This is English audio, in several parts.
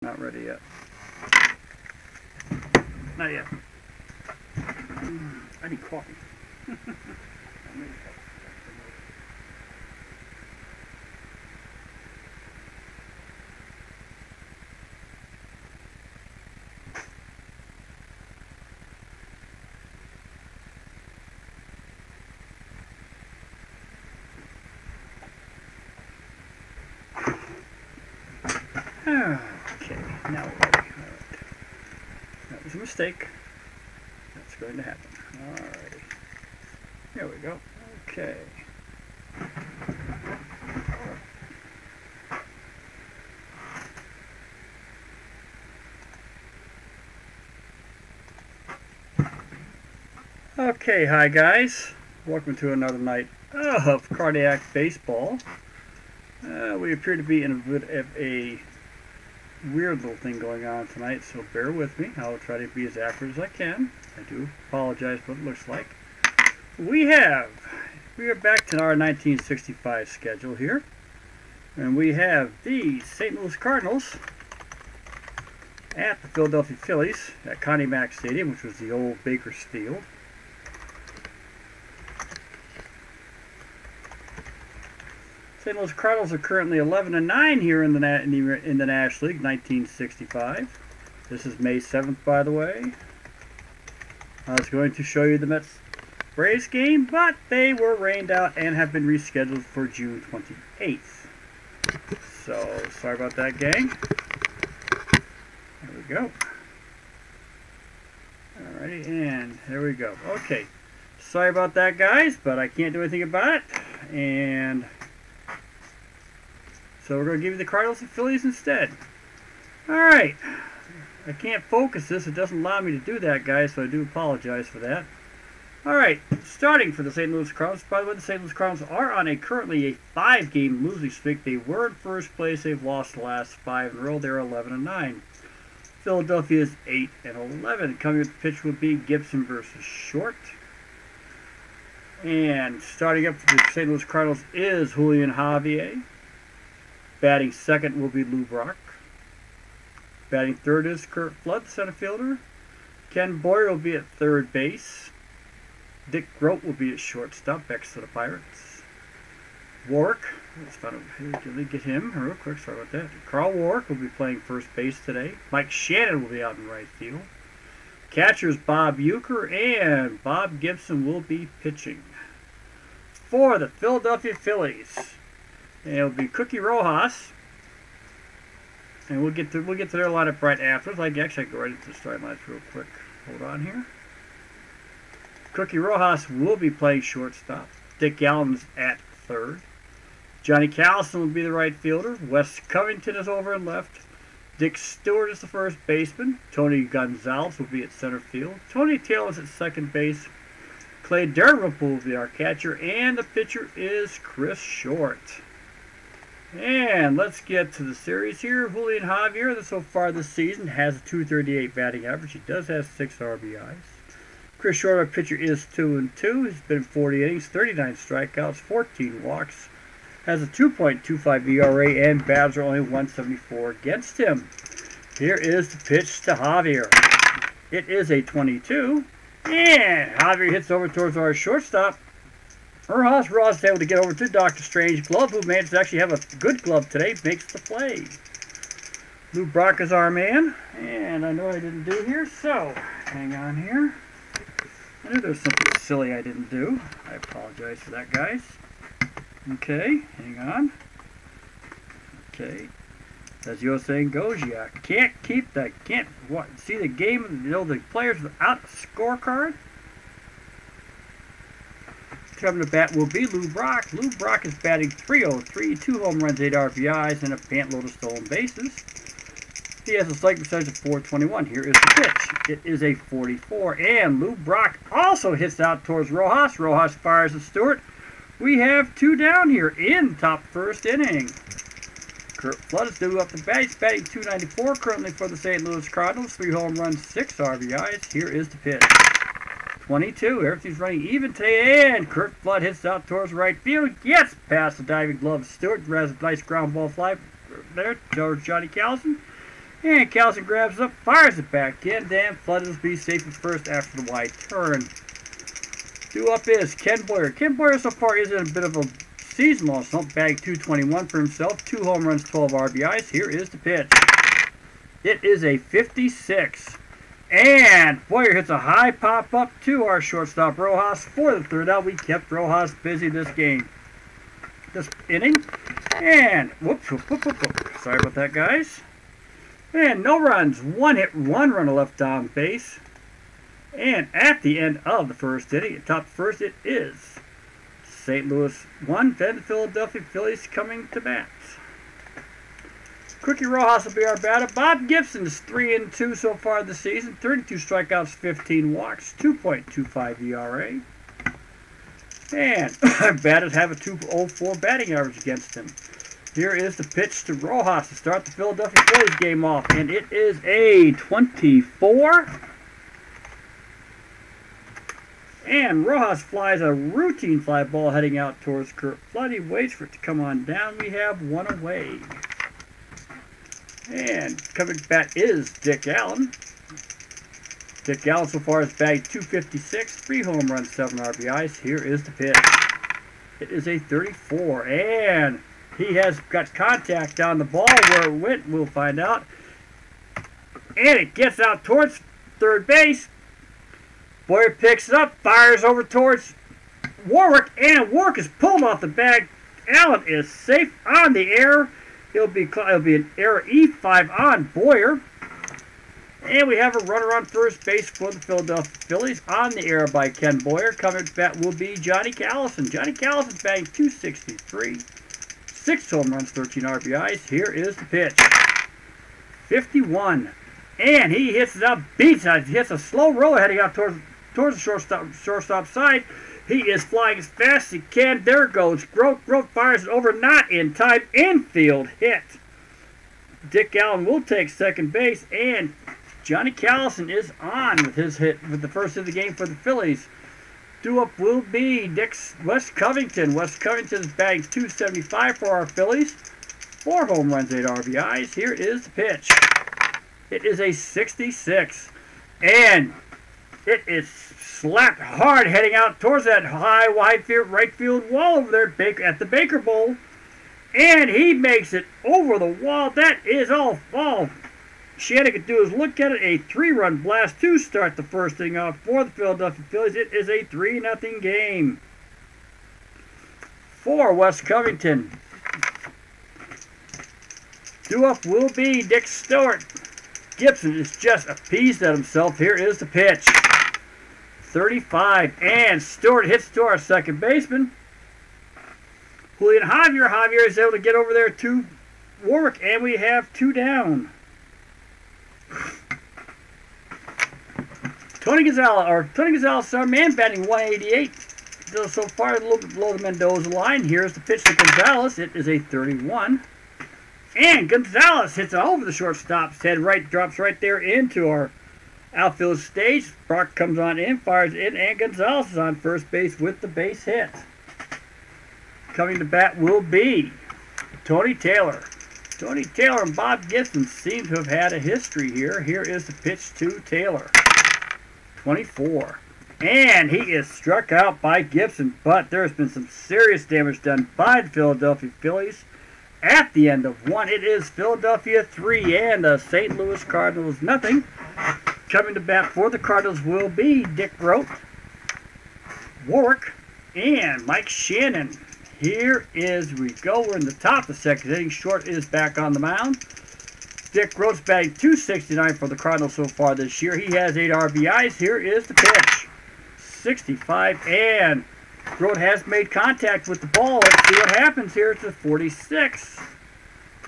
Not ready yet. Not yet. I need coffee. Okay, now we're ready. All right. That was a mistake. That's going to happen. Alrighty. There we go. Okay. Okay, hi guys. Welcome to another night of cardiac baseball. We appear to be in a bit of a weird little thing going on tonight, so bear with me. I'll try to be as accurate as I can. I do apologize for what it looks like. We are back to our 1965 schedule here, and we have the St. Louis Cardinals at the Philadelphia Phillies at Connie Mack Stadium, which was the old Baker's Field. St. Louis Cardinals are currently 11-9 here in the National League, 1965. This is May 7th, by the way. I was going to show you the Mets-Braves game, but they were rained out and have been rescheduled for June 28th. So, sorry about that, gang. There we go. Alrighty, and there we go. Okay, sorry about that, guys, but I can't do anything about it. And so we're going to give you the Cardinals and Phillies instead. Alright. I can't focus this. It doesn't allow me to do that, guys, so I do apologize for that. Alright. Starting for the St. Louis Cardinals. By the way, the St. Louis Cardinals are on currently a 5-game losing streak. They were in first place. They've lost the last 5 in a row. They're 11-9. Philadelphia is 8-11. Coming with the pitch will be Gibson versus Short. And starting up for the St. Louis Cardinals is Julian Javier. Batting second will be Lou Brock. Batting third is Kurt Flood, center fielder. Ken Boyer will be at third base. Dick Grote will be at shortstop, next to the Pirates. Warwick, let's find out, let me get him real quick, sorry about that. Carl Warwick will be playing first base today. Mike Shannon will be out in right field. Catchers Bob Uecker and Bob Gibson will be pitching. For the Philadelphia Phillies, and it'll be Cookie Rojas, and we'll get to their lineup right afterwards. I can go right into the starting lineup real quick. Hold on here. Cookie Rojas will be playing shortstop. Dick Allen's at third. Johnny Callison will be the right fielder. Wes Covington is over and left. Dick Stewart is the first baseman. Tony Gonzalez will be at center field. Tony Taylor is at second base. Clay Dalrymple will be our catcher, and the pitcher is Chris Short. And let's get to the series here. Julian Javier, so far this season, has a .238 batting average. He does have 6 RBIs. Chris Short, our pitcher, is 2-2. He's been 40 innings, 39 strikeouts, 14 walks. Has a 2.25 ERA, and batters are only 174 against him. Here is the pitch to Javier. It is a 22. And Javier hits over towards our shortstop. Rojas is able to get over to Dr. Strange Glove, who managed to actually have a good glove today, makes the play. Lou Brock is our man, and I know I didn't do here, so hang on here. I knew there was something silly I didn't do. I apologize for that, guys. Okay, hang on. Okay, as the old saying goes, you can't keep that, see the game, the players without a scorecard. Coming to bat will be Lou Brock. Lou Brock is batting .303, 2 home runs, 8 RBIs, and a pantload of stolen bases. He has a slugging percentage of .421. Here is the pitch. It is a 44, and Lou Brock also hits out towards Rojas. Rojas fires at Stewart. We have 2 down here in top first inning. Kurt Flood is due up the bat. He's batting .294 currently for the St. Louis Cardinals. 3 home runs, 6 RBIs. Here is the pitch. 22. Everything's running even today, and Kurt Flood hits out towards right field. Gets past the diving glove of Stewart. Has a nice ground ball fly there towards Johnny Callison. And Callison grabs it up, fires it back in. Dan Flood will be safe at first after the wide turn. Due up is Ken Boyer. Ken Boyer so far is in a bit of a season-long slump. Bagged 221 for himself. 2 home runs, 12 RBIs. Here is the pitch. It is a 56. And Boyer hits a high pop-up to our shortstop Rojas for the third out. We kept Rojas busy this game. This inning. And, whoops, sorry about that, guys. And no runs, 1 hit, 1 runner left on base. And at the end of the first inning, top first, it is St. Louis 1, then the Philadelphia Phillies coming to bat. Quickie Rojas will be our batter. Bob Gibson is 3-2 so far this season. 32 strikeouts, 15 walks, 2.25 ERA. And batters have a 2.04 batting average against him. Here is the pitch to Rojas to start the Philadelphia Phillies game off. And it is a 24. And Rojas flies a routine fly ball heading out towards Kurt Flood. He waits for it to come on down. We have 1 away. And coming back is Dick Allen. Dick Allen so far has bagged 256, 3 home runs, 7 RBIs. Here is the pitch. It is a 34. And he has got contact on the ball. Where it went, we'll find out. And it gets out towards third base. Boyer picks it up, fires over towards Warwick, and Warwick is pulled off the bag. Allen is safe on the air. It'll be an error E5 on Boyer. And we have a runner on first base for the Philadelphia Phillies on the error by Ken Boyer. Coming back will be Johnny Callison. Johnny Callison's batting 263. 6 home runs, 13 RBIs. Here is the pitch. 51. And he hits it up, beats it. He hits a slow roll heading out towards the shortstop side. He is flying as fast as he can. There goes Grote. Grote fires it over, not in time. Infield hit. Dick Allen will take second base, and Johnny Callison is on with his hit with the first of the game for the Phillies. Due up will be Wes Covington. Wes Covington's batting 275 for our Phillies. 4 home runs, 8 RBIs. Here is the pitch. It is a 66. And it is slapped hard heading out towards that high right field wall over there at the Baker Bowl. And he makes it over the wall. That is all Shannon could do is look at it. A 3-run blast to start the first inning off for the Philadelphia Phillies. It is a 3-0 game for Wes Covington. Due up will be Dick Stewart. Gibson is just appeased at himself. Here is the pitch. 35. And Stewart hits to our second baseman. Julian Javier is able to get over there to Warwick, and we have 2 down. Tony Gonzalez, our man, batting 188. So far, a little bit below the Mendoza line. Here's the pitch to Gonzalez. It is a 31. And Gonzalez hits it over the shortstop's head. Drops right there into our outfield stage. Brock comes on in, fires in, and Gonzalez is on first base with the base hit. Coming to bat will be Tony Taylor. Tony Taylor and Bob Gibson seem to have had a history here. Here is the pitch to Taylor. 24. And he is struck out by Gibson, but there's been some serious damage done by the Philadelphia Phillies. At the end of 1, it is Philadelphia 3 and the St. Louis Cardinals nothing. Coming to bat for the Cardinals will be Dick Grote, Warwick, and Mike Shannon. Here is we go. We're in the top of the second inning. Short is back on the mound. Dick Grote's batting 269 for the Cardinals so far this year. He has 8 RBIs. Here is the pitch. 65, and Grote has made contact with the ball. Let's see what happens here. It's a 46.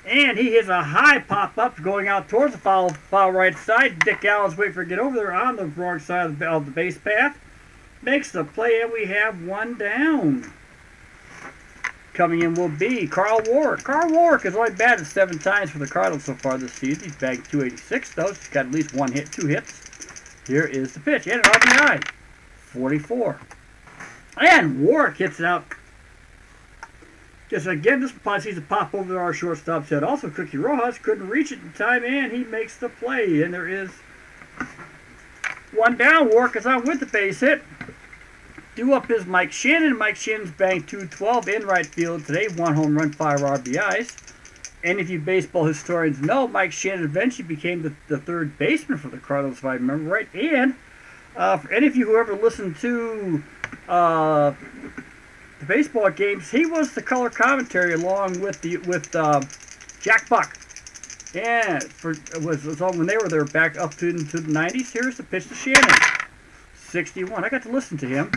And he hits a high pop-up going out towards the foul right side. Dick Allen's waiting for it to get over there on the wrong side of the base path. Makes the play, and we have 1 down. Coming in will be Carl Warwick. Carl Warwick has only batted 7 times for the Cardinals so far this season. He's bagged 286, though. He's got at least 1 hit, 2 hits. Here is the pitch. And an RBI. 44. And Warwick hits it out Just again, this punt sees a pop over to our shortstop's head. Also, Cookie Rojas couldn't reach it in time, and he makes the play. And there is one down. Wark is on with the base hit. Due up is Mike Shannon. Mike Shannon's banked .212 in right field today. 1 home run, 5 RBIs. And if you baseball historians know, Mike Shannon eventually became the third baseman for the Cardinals, if I remember right. And for any of you who ever listened to the baseball games, he was the color commentary along with Jack Buck. And it was all when they were there back up to the 90s. Here's the pitch to Shannon. 61. I got to listen to him.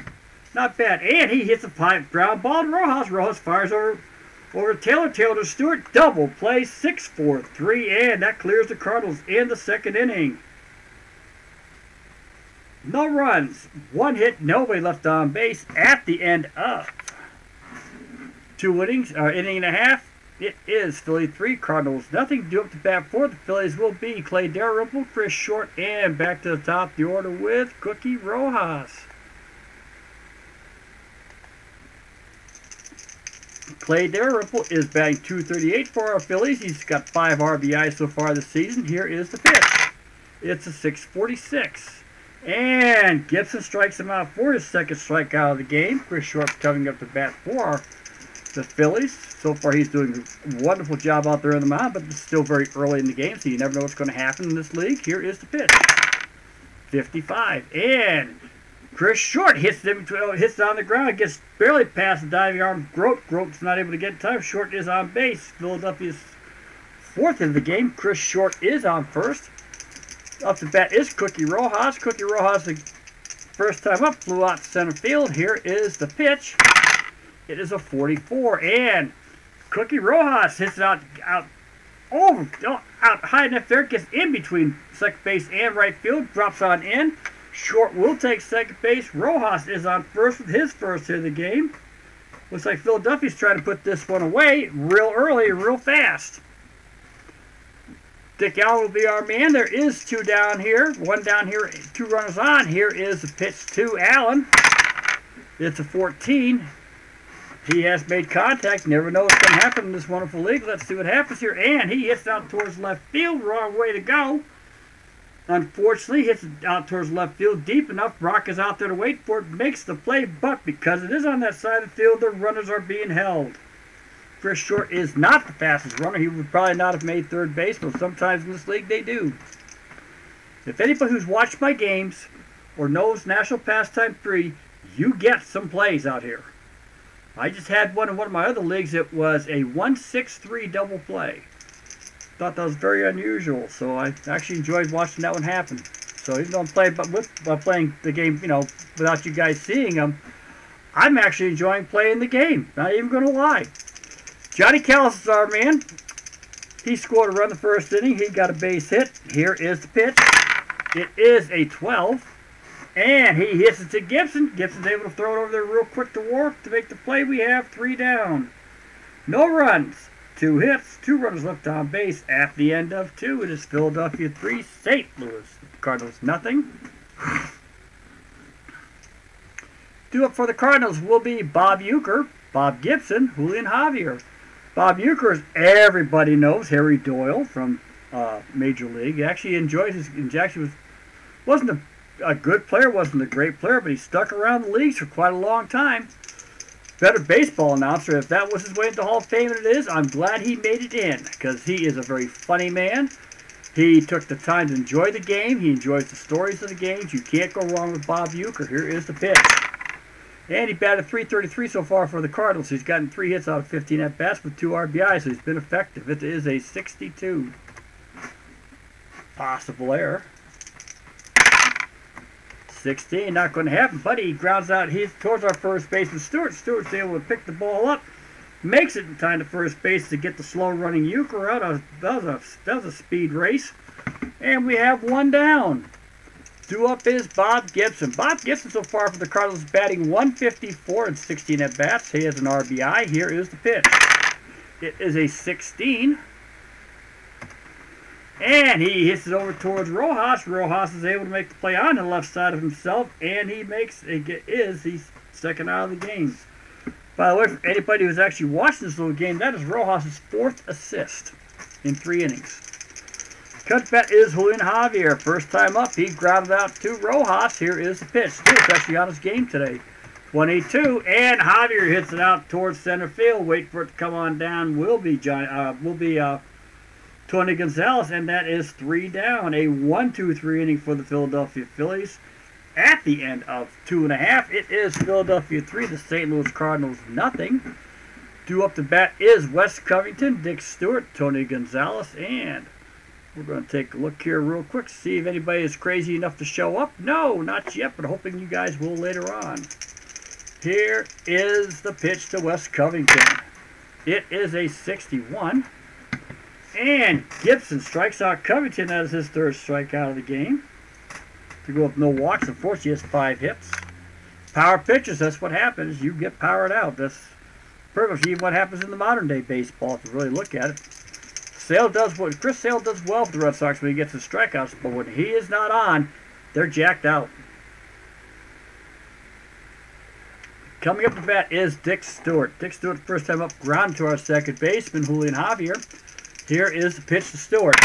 Not bad. And he hits a ground ball to Rojas. Rojas fires over Taylor. Taylor to Stewart. Double play. 6-4-3. And that clears the Cardinals in the second inning. No runs. 1 hit. Nobody left on base at the end of 2 innings. Inning and a half. It is Philly 3, Cardinals nothing. Due up to bat for the Phillies will be Clay Dalrymple, Chris Short, and back to the top of the order with Cookie Rojas. Clay Dalrymple is batting .238 for our Phillies. He's got 5 RBIs so far this season. Here is the pitch. It's a 6.46. And Gibson strikes him out for his second strikeout of the game. Chris Short coming up to bat for the Phillies. So far he's doing a wonderful job out there on the mound, but it's still very early in the game, so you never know what's going to happen in this league. Here is the pitch. 55. And Chris Short hits it on the ground, gets barely past the diving arm. Grote's not able to get in time. Short is on base. Philadelphia's 4th of the game. Chris Short is on first. Up to bat is Cookie Rojas. Cookie Rojas, the first time up, flew out to center field. Here is the pitch. It is a 44, and Cookie Rojas hits it out high enough there, gets in between second base and right field, drops on in. Short will take second base. Rojas is on first with his first hit of the game. Looks like Philadelphia's trying to put this one away real early, real fast. Dick Allen will be our man. There is 2 down here. 1 down here, 2 runners on. Here is the pitch to Allen. It's a 14. He has made contact. Never know what's going to happen in this wonderful league. Let's see what happens here. And he hits out towards left field. Wrong way to go. Unfortunately, hits it out towards left field deep enough. Brock is out there to wait for it. Makes the play, but because it is on that side of the field, the runners are being held. Chris Short is not the fastest runner. He would probably not have made third base, but sometimes in this league they do. If anybody who's watched my games or knows National Pastime 3, you get some plays out here. I just had one in one of my other leagues. It was a 1-6-3 double play. Thought that was very unusual, so I actually enjoyed watching that one happen. So even though I'm playing the game, without you guys seeing them, I'm actually enjoying playing the game. Not even going to lie. Johnny Callis is our man. He scored a run the first inning. He got a base hit. Here is the pitch. It is a 12. And he hits it to Gibson. Gibson's able to throw it over there real quick to Wark to make the play. We have 3 down. No runs. 2 hits. 2 runners left on base at the end of 2. It is Philadelphia 3, St. Louis Cardinals nothing. Due up for the Cardinals will be Bob Uecker, Bob Gibson, Julian Javier. Bob Uecker, as everybody knows, Harry Doyle from Major League. He actually enjoyed his. He actually wasn't a good player, wasn't a great player, but he stuck around the leagues for quite a long time. Better baseball announcer. If that was his way into Hall of Fame, and it is, I'm glad he made it in, because he is a very funny man. He took the time to enjoy the game. He enjoys the stories of the games. You can't go wrong with Bob Uecker. Here is the pitch. And he batted .333 so far for the Cardinals. He's gotten 3 hits out of 15 at-bats with 2 RBIs, so he's been effective. It is a 62. Possible error. 16, not going to happen, but he grounds out towards our first baseman, Stewart. Stewart's able to pick the ball up, makes it in time to first base to get the slow-running Uecker out. That was a speed race. And we have 1 down. Due up is Bob Gibson. Bob Gibson so far for the Cardinals batting .154 and 16 at-bats. He has an RBI. Here is the pitch. It is a 16. And he hits it over towards Rojas. Rojas is able to make the play on the left side of himself, and he is the second out of the game. By the way, for anybody who's actually watching this little game, that is Rojas' 4th assist in 3 innings. Cut bet is Julian Javier. First time up, he grounded out to Rojas. Here is the pitch. Stewart's actually on his game today. 22, and Javier hits it out towards center field. Wait for it to come on down. Will be Tony Gonzalez, and that is 3 down. A 1-2-3 inning for the Philadelphia Phillies. At the end of 2.5, it is Philadelphia 3, the St. Louis Cardinals nothing. Due up to bat is Wes Covington, Dick Stewart, Tony Gonzalez, and we're going to take a look here real quick, see if anybody is crazy enough to show up. No, not yet, but hoping you guys will later on. Here is the pitch to Wes Covington. It is a 61. And Gibson strikes out Covington. That is his 3rd strikeout of the game. To go with no walks. Unfortunately, he has 5 hits. Power pitches, that's what happens. You get powered out. That's pretty much even what happens in the modern day baseball, if you really look at it. Chris Sale does well for the Red Sox when he gets his strikeouts, but when he is not on, they're jacked out. Coming up to bat is Dick Stewart. Dick Stewart, first time up, ground to our second baseman, Julian Javier. Here is the pitch to Stewart.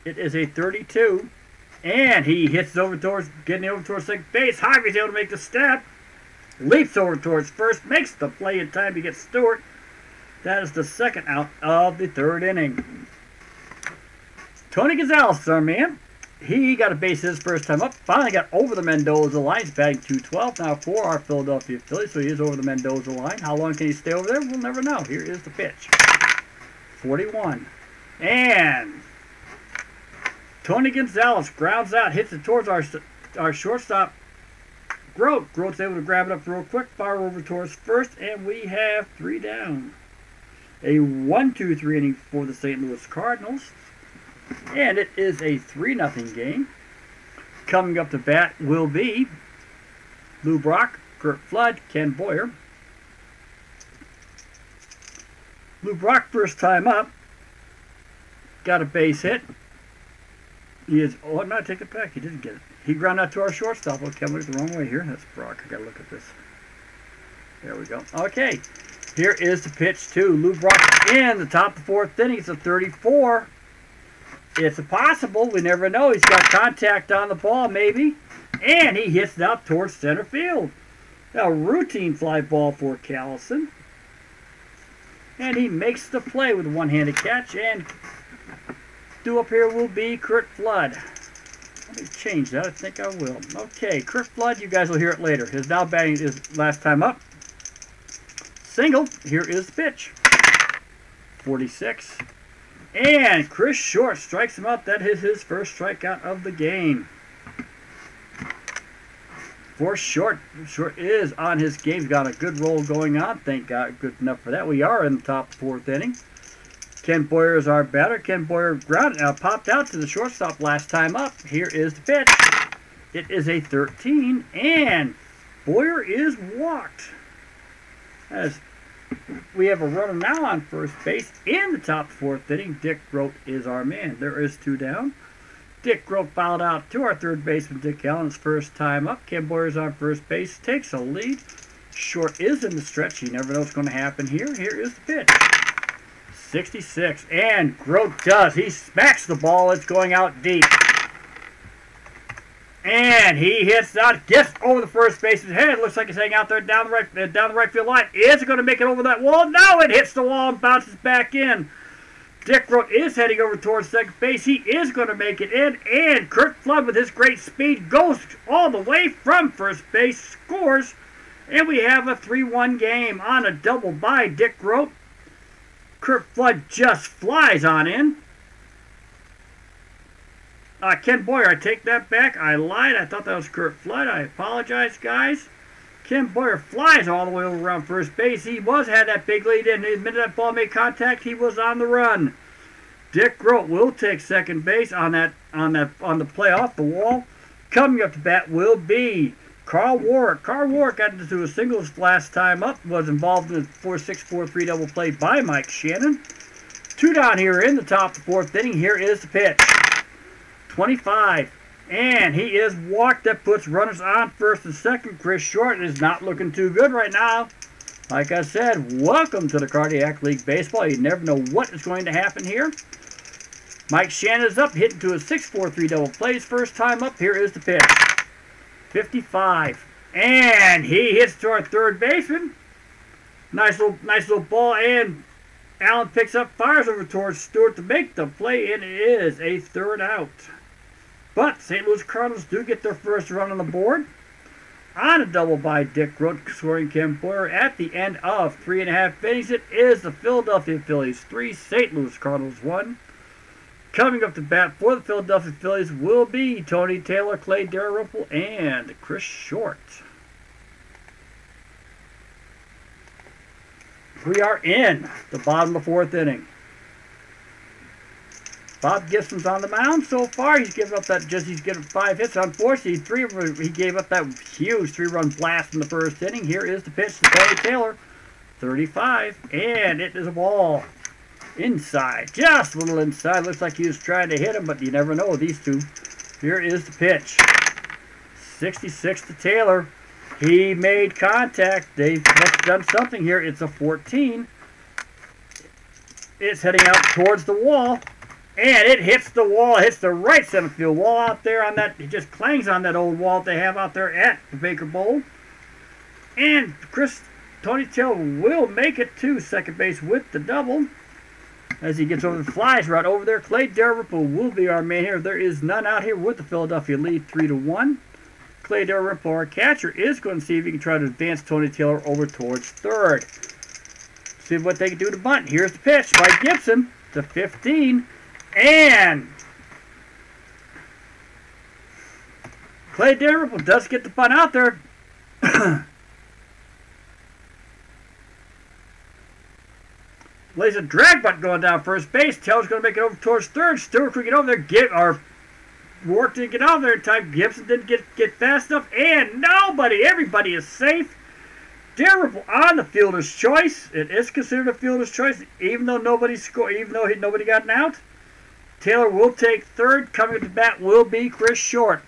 It is a 32, and he hits it over towards, getting over towards second base. Javier's able to make the step, leaps over towards first, makes the play in time to get Stewart. That is the 2nd out of the 3rd inning. Tony Gonzalez is our man. He got a base his first time up. Finally got over the Mendoza line. He's batting .212 now for our Philadelphia Phillies, so he is over the Mendoza line. How long can he stay over there? We'll never know. Here is the pitch. 41. And Tony Gonzalez grounds out, hits it towards our shortstop, Grote. Grote's able to grab it up real quick, fire over towards first, and we have 3 down. A 1-2-3 inning for the St. Louis Cardinals. And it is a 3-0 game. Coming up to bat will be Lou Brock, Kurt Flood, Ken Boyer. Lou Brock, first time up, got a base hit. He is, oh, no, take it back. He didn't get it. He grounded out to our shortstop. Okay, I'm looking the wrong way here. That's Brock. I got to look at this. There we go. Okay, here is the pitch to Lou Brock in the top of the 4th inning. It's a 34. It's a possible. We never know. He's got contact on the ball, maybe. And he hits it out towards center field. A routine fly ball for Callison. And he makes the play with a one-handed catch. And due up here will be Kurt Flood. Let me change that. I think I will. Okay, Kurt Flood, you guys will hear it later. His now batting is last time up. Single. Here is the pitch. 46. And Chris Short strikes him out. That is his 1st strikeout of the game. For Short. Short is on his game. He's got a good roll going on. Thank God. Good enough for that. We are in the top 4th inning. Ken Boyer is our batter. Ken Boyer grounded, popped out to the shortstop last time up. Here is the pitch. It is a 13. And Boyer is walked. As we have a runner now on first base in the top 4th inning. Dick Grote is our man. There is 2 down. Dick Grote fouled out to our 3rd baseman, Dick Allen's first time up. Ken Boyer's on first base, takes a lead. Short is in the stretch. You never know what's going to happen here. Here is the pitch. 66. And Grote does. He smacks the ball. It's going out deep. And he hits out, gets over the first baseman's head. Looks like he's hanging out there down the right field line. Is it going to make it over that wall? No, it hits the wall and bounces back in. Dick Grote is heading over towards second base. He is going to make it in. And Kurt Flood, with his great speed, goes all the way from first base, scores. And we have a 3-1 game on a double by Dick Grote. Kurt Flood just flies on in. Ken Boyer, I take that back. I lied. I thought that was Kurt Flood. I apologize, guys. Ken Boyer flies all the way over around first base. He had that big lead in. The minute that ball made contact, he was on the run. Dick Grote will take second base on the play off the wall. Coming up to bat will be Carl Warwick. Carl Warwick got into a singles last time up. Was involved in a 4-6-4-3 double play by Mike Shannon. 2 down here in the top of the 4th inning. Here is the pitch. 25. And he is walked. That puts runners on first and second. Chris Short is not looking too good right now. Like I said, welcome to the Cardiac League Baseball. You never know what is going to happen here. Mike Shannon is up, hitting to a 6-4-3 double play. His first time up. Here is the pitch. 55. And he hits to our third baseman. Nice little ball, and Allen picks up, fires over towards Stewart to make the play, and it is a third out. But St. Louis Cardinals do get their first run on the board on a double by Dick Groat, scoring Ken Boyer at the end of 3.5 innings. It is the Philadelphia Phillies 3, St. Louis Cardinals 1. Coming up to bat for the Philadelphia Phillies will be Tony Taylor, Clay Dalrymple, and Chris Short. We are in the bottom of the 4th inning. Bob Gibson's on the mound so far. He's given up he's given 5 hits. Unfortunately, he gave up that huge 3-run blast in the first inning. Here is the pitch to Tony Taylor, 35, and it is a ball inside, just a little inside. Looks like he was trying to hit him, but you never know with these two. Here is the pitch, 66 to Taylor. He made contact. They've done something here. It's a 14. It's heading out towards the wall, and it hits the wall. It hits the right center field wall out there on that. It just clangs on that old wall they have out there at the Baker Bowl. And Tony Taylor will make it to second base with the double as he gets over the flies right over there. Clay Dalrymple will be our man here. There is none out here with the Philadelphia lead 3-1. Clay Dalrymple, our catcher, is going to see if he can try to advance Tony Taylor over towards third. See what they can do to bunt. Here's the pitch by Gibson to 15. And Clay Dalrymple does get the bunt out there. Lays a drag bunt going down first base. Taylor's going to make it over towards third. Stewart could get over there. Rourke didn't get out there in time. Gibson didn't get fast enough. And everybody is safe. Dalrymple on the fielder's choice. It is considered a fielder's choice, even though nobody scored, even though nobody got an out. Taylor will take third. Coming to bat will be Chris Short.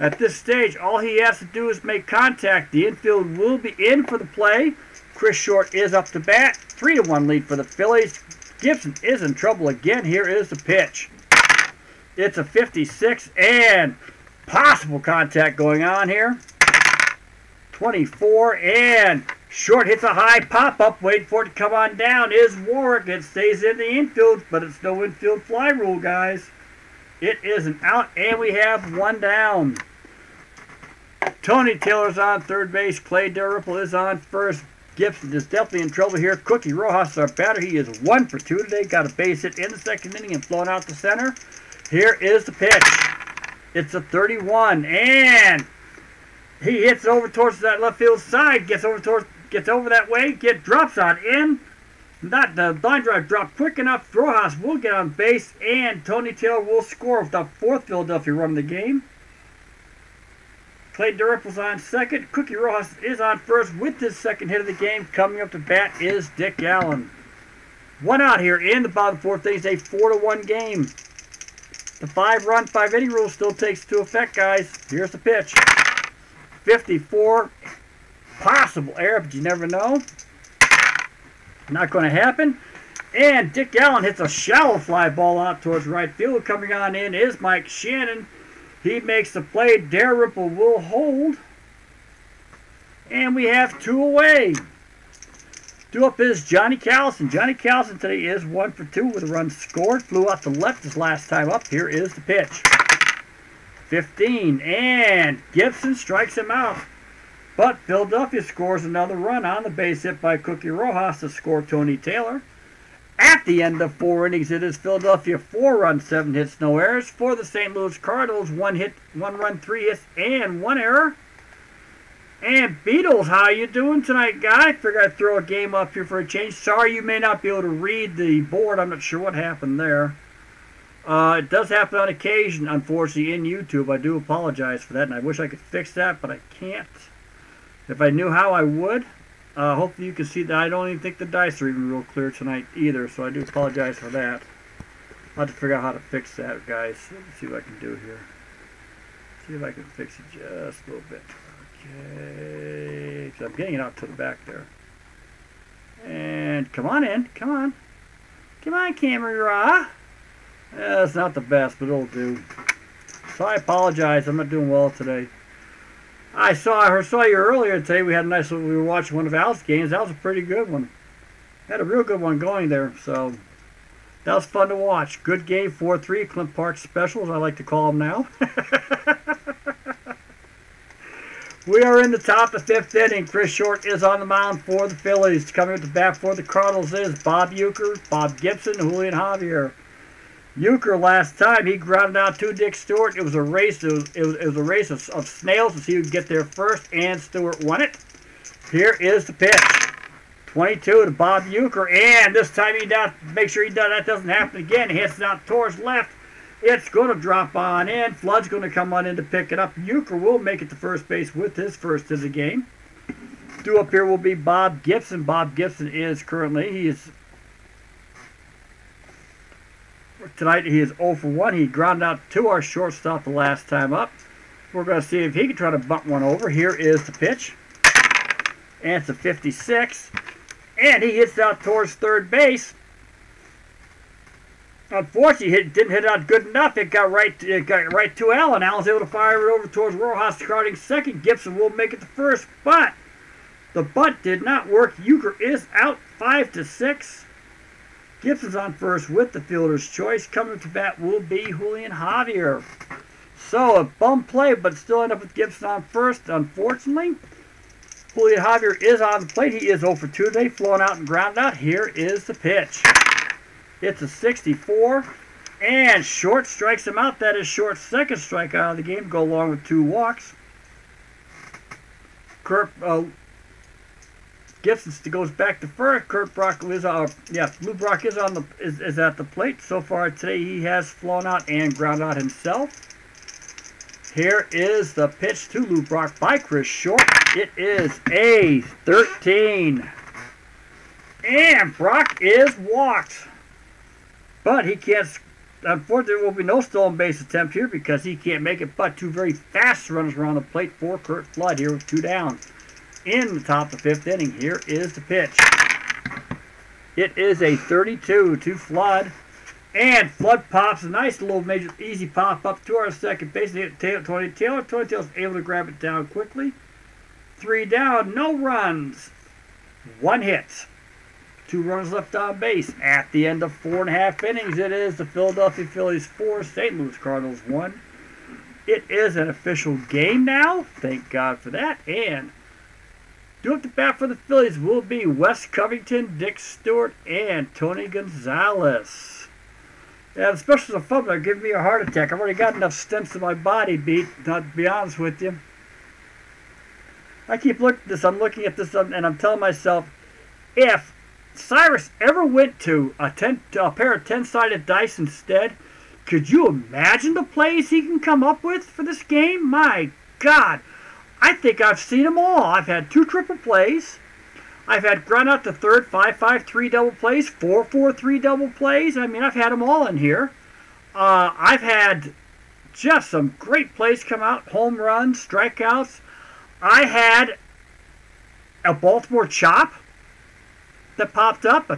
At this stage, all he has to do is make contact. The infield will be in for the play. Chris Short is up to bat. 3-1 lead for the Phillies. Gibson is in trouble again. Here is the pitch. It's a 56, and possible contact going on here. 24, and Short hits a high pop-up. Wait for it to come on down. Is Warwick. It stays in the infield, but it's no infield fly rule, guys. It is an out, and we have one down. Tony Taylor's on third base. Clay Dalrymple is on first. Gibson is definitely in trouble here. Cookie Rojas, our batter, he is 1 for 2 today. Got a base hit in the second inning and flown out to center. Here is the pitch. It's a 31, and he hits over towards that left field side. Gets over that way. Drops on in. Not the line drive dropped quick enough. Rojas will get on base, and Tony Taylor will score with the 4th Philadelphia run of the game. Clay Dalrymple's on second. Cookie Rojas is on first with his second hit of the game. Coming up to bat is Dick Allen. One out here in the bottom 4th inning. It's a 4-1 game. The 5-run, 5-inning rule still takes into effect, guys. Here's the pitch. 54. Possible error, but you never know. Not going to happen. And Dick Allen hits a shallow fly ball out towards right field. Coming on in is Mike Shannon. He makes the play. Dalrymple will hold. And we have 2 away. Due up is Johnny Callison. Johnny Callison today is 1 for 2 with a run scored. Flew out to left his last time up. Here is the pitch. 15. And Gibson strikes him out. But Philadelphia scores another run on the base hit by Cookie Rojas to score Tony Taylor. At the end of 4 innings, it is Philadelphia 4 runs, 7 hits, no errors. For the St. Louis Cardinals, 1 hit, 1 run, 3 hits, and 1 error. And Beatles, how you doing tonight, guy? Figured I'd throw a game up here for a change. Sorry you may not be able to read the board. I'm not sure what happened there. It does happen on occasion, unfortunately, in YouTube. I do apologize for that, and I wish I could fix that, but I can't. If I knew how, I would. Hopefully you can see that I don't even think the dice are even real clear tonight either, so I do apologize for that. I'll have to figure out how to fix that, guys. Let's see what I can do here. See if I can fix it just a little bit. Okay, so I'm getting it out to the back there. And come on in. Come on. Come on, camera. It's not the best, but it'll do. So I apologize. I'm not doing well today. I saw you earlier today. We were watching one of Al's games. That was a pretty good one. Had a real good one going there. So that was fun to watch. Good game, 4-3. Clint Park specials, I like to call them now. We are in the top of the 5th inning. Chris Short is on the mound for the Phillies. Coming at the bat for the Cardinals is Bob Uecker, Bob Gibson, Julian Javier. Uecker last time he grounded out to Dick Stewart. It was a race. It was a race of snails to see who could get there first, and Stewart won it. Here is the pitch. 22 to Bob Uecker, and this time make sure that doesn't happen again. He hits it out towards left. It's going to drop on in. Flood's going to come on in to pick it up. Uecker will make it to first base with his first of the game. Due up here will be Bob Gibson. Bob Gibson is tonight he is 0 for 1. He grounded out to our shortstop the last time up. We're going to see if he can try to bunt one over. Here is the pitch. And it's a 56. And he hits out towards third base. Unfortunately, it didn't hit out good enough. It got right to Allen. Allen's able to fire it over towards Rojas, starting second. Gibson will make it to first, but the bunt did not work. Uecker is out 5-6. Gibson's on first with the fielder's choice. Coming to bat will be Julian Javier. So a bum play, but still end up with Gibson on first, unfortunately. Julian Javier is on the plate. He is 0 for 2 today, flowing out and ground out. Here is the pitch. It's a 64, and Short strikes him out. That is Short's second strikeout of the game. Go along with 2 walks. Gibson goes back to first. Lou Brock is at the plate. So far today, he has flown out and ground out himself. Here is the pitch to Lou Brock by Chris Short. It is a 13, and Brock is walked. But he can't, unfortunately, there will be no stolen base attempt here because he can't make it. But 2 very fast runners around the plate for Curt Flood here with 2 down. In the top of the 5th inning, here is the pitch. It is a 32 to Flood. And Flood pops a nice little easy pop up to our second base. Tony Taylor is able to grab it down quickly. 3 down, no runs. 1 hit. 2 runs left on base. At the end of 4.5 innings, it is the Philadelphia Phillies 4, St. Louis Cardinals 1. It is an official game now. Thank God for that. And due up to bat for the Phillies will be Wes Covington, Dick Stewart, and Tony Gonzalez. Yeah, the specials of fun are giving me a heart attack. I've already got enough stents in my body beat, not to be honest with you. I keep looking at this. I'm looking at this, and I'm telling myself, if Cyrus ever went to a pair of 10-sided dice instead, could you imagine the plays he can come up with for this game? My God, I think I've seen them all. I've had 2 triple plays. I've had ground out to third, 5-5-3 double plays, 4-4-3 double plays. I mean, I've had them all in here. I've had just some great plays come out, home runs, strikeouts. I had a Baltimore chop that popped up, a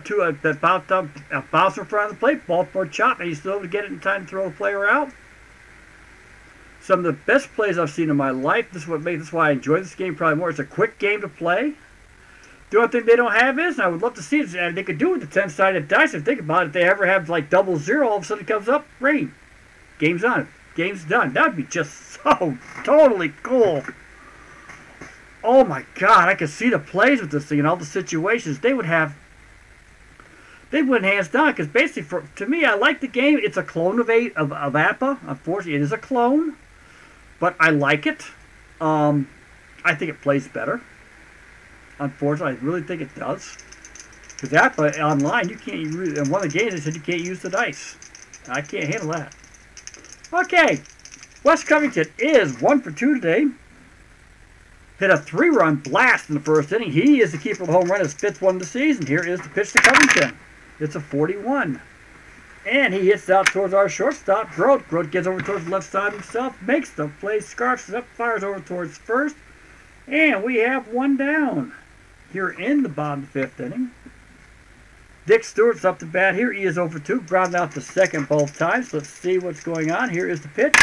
bounce in front of the plate, Baltimore chop, and he's still able to get it in time to throw the player out. Some of the best plays I've seen in my life. This is why I enjoy this game probably more. It's a quick game to play. The only thing they don't have is, and I would love to see it, and they could do it with the 10-sided dice. If you think about it, if they ever have like 0-0, all of a sudden it comes up, rain. Game's on. Game's done. That would be just so totally cool. Oh my God, I could see the plays with this thing and all the situations. They win hands down, because basically, to me, I like the game. It's a clone of APA. Unfortunately, it is a clone, but I like it. I think it plays better. Unfortunately, I really think it does. Because APA online, you can't use, in one of the games, they said you can't use the dice. I can't handle that. Okay, Wes Covington is 1 for 2 today. Hit a 3-run blast in the first inning. He is the keeper of the home run, his 5th one of the season. Here is the pitch to Covington. It's a 41. And he hits out towards our shortstop, Grote. Grote gets over towards the left side himself, makes the play, scarfs it up, fires over towards first. And we have 1 down here in the bottom of the 5th inning. Dick Stewart's up to bat here. He is 0 for 2, grounded out to second both times. Let's see what's going on. Here is the pitch.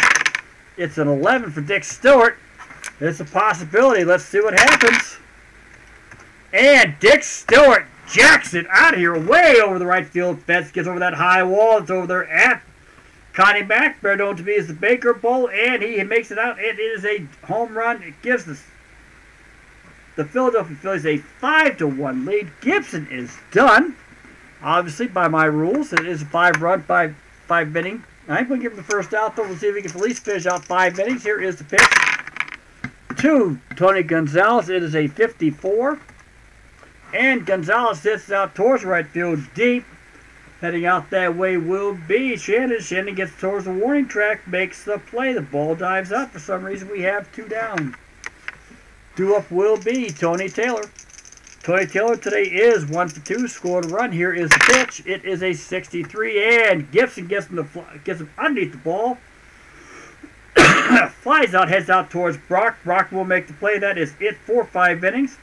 It's an 11 for Dick Stewart. It's a possibility. Let's see what happens. And Dick Stewart jacks it out of here, way over the right field fence. Gets over that high wall. It's over there at Connie Mack, better known to me as the Baker Bowl, and he makes it out. It is a home run. It gives the Philadelphia Phillies a 5-1 lead. Gibson is done. Obviously, by my rules, it is a 5-run, 5 inning. I'm going to give him the first out, though. We'll see if he can at least finish out 5 innings. Here is the pitch to Tony Gonzalez. It is a 54. And Gonzalez hits out towards right field deep. Heading out that way will be Shannon. Shannon gets towards the warning track, makes the play. The ball dives out. For some reason, we have 2 down. Due up will be Tony Taylor. Tony Taylor today is 1 for 2. Scored a run. Here is the pitch. It is a 63, and Gibson gets him underneath the ball. Flies out, heads out towards Brock. Brock will make the play. That is it for 5 innings.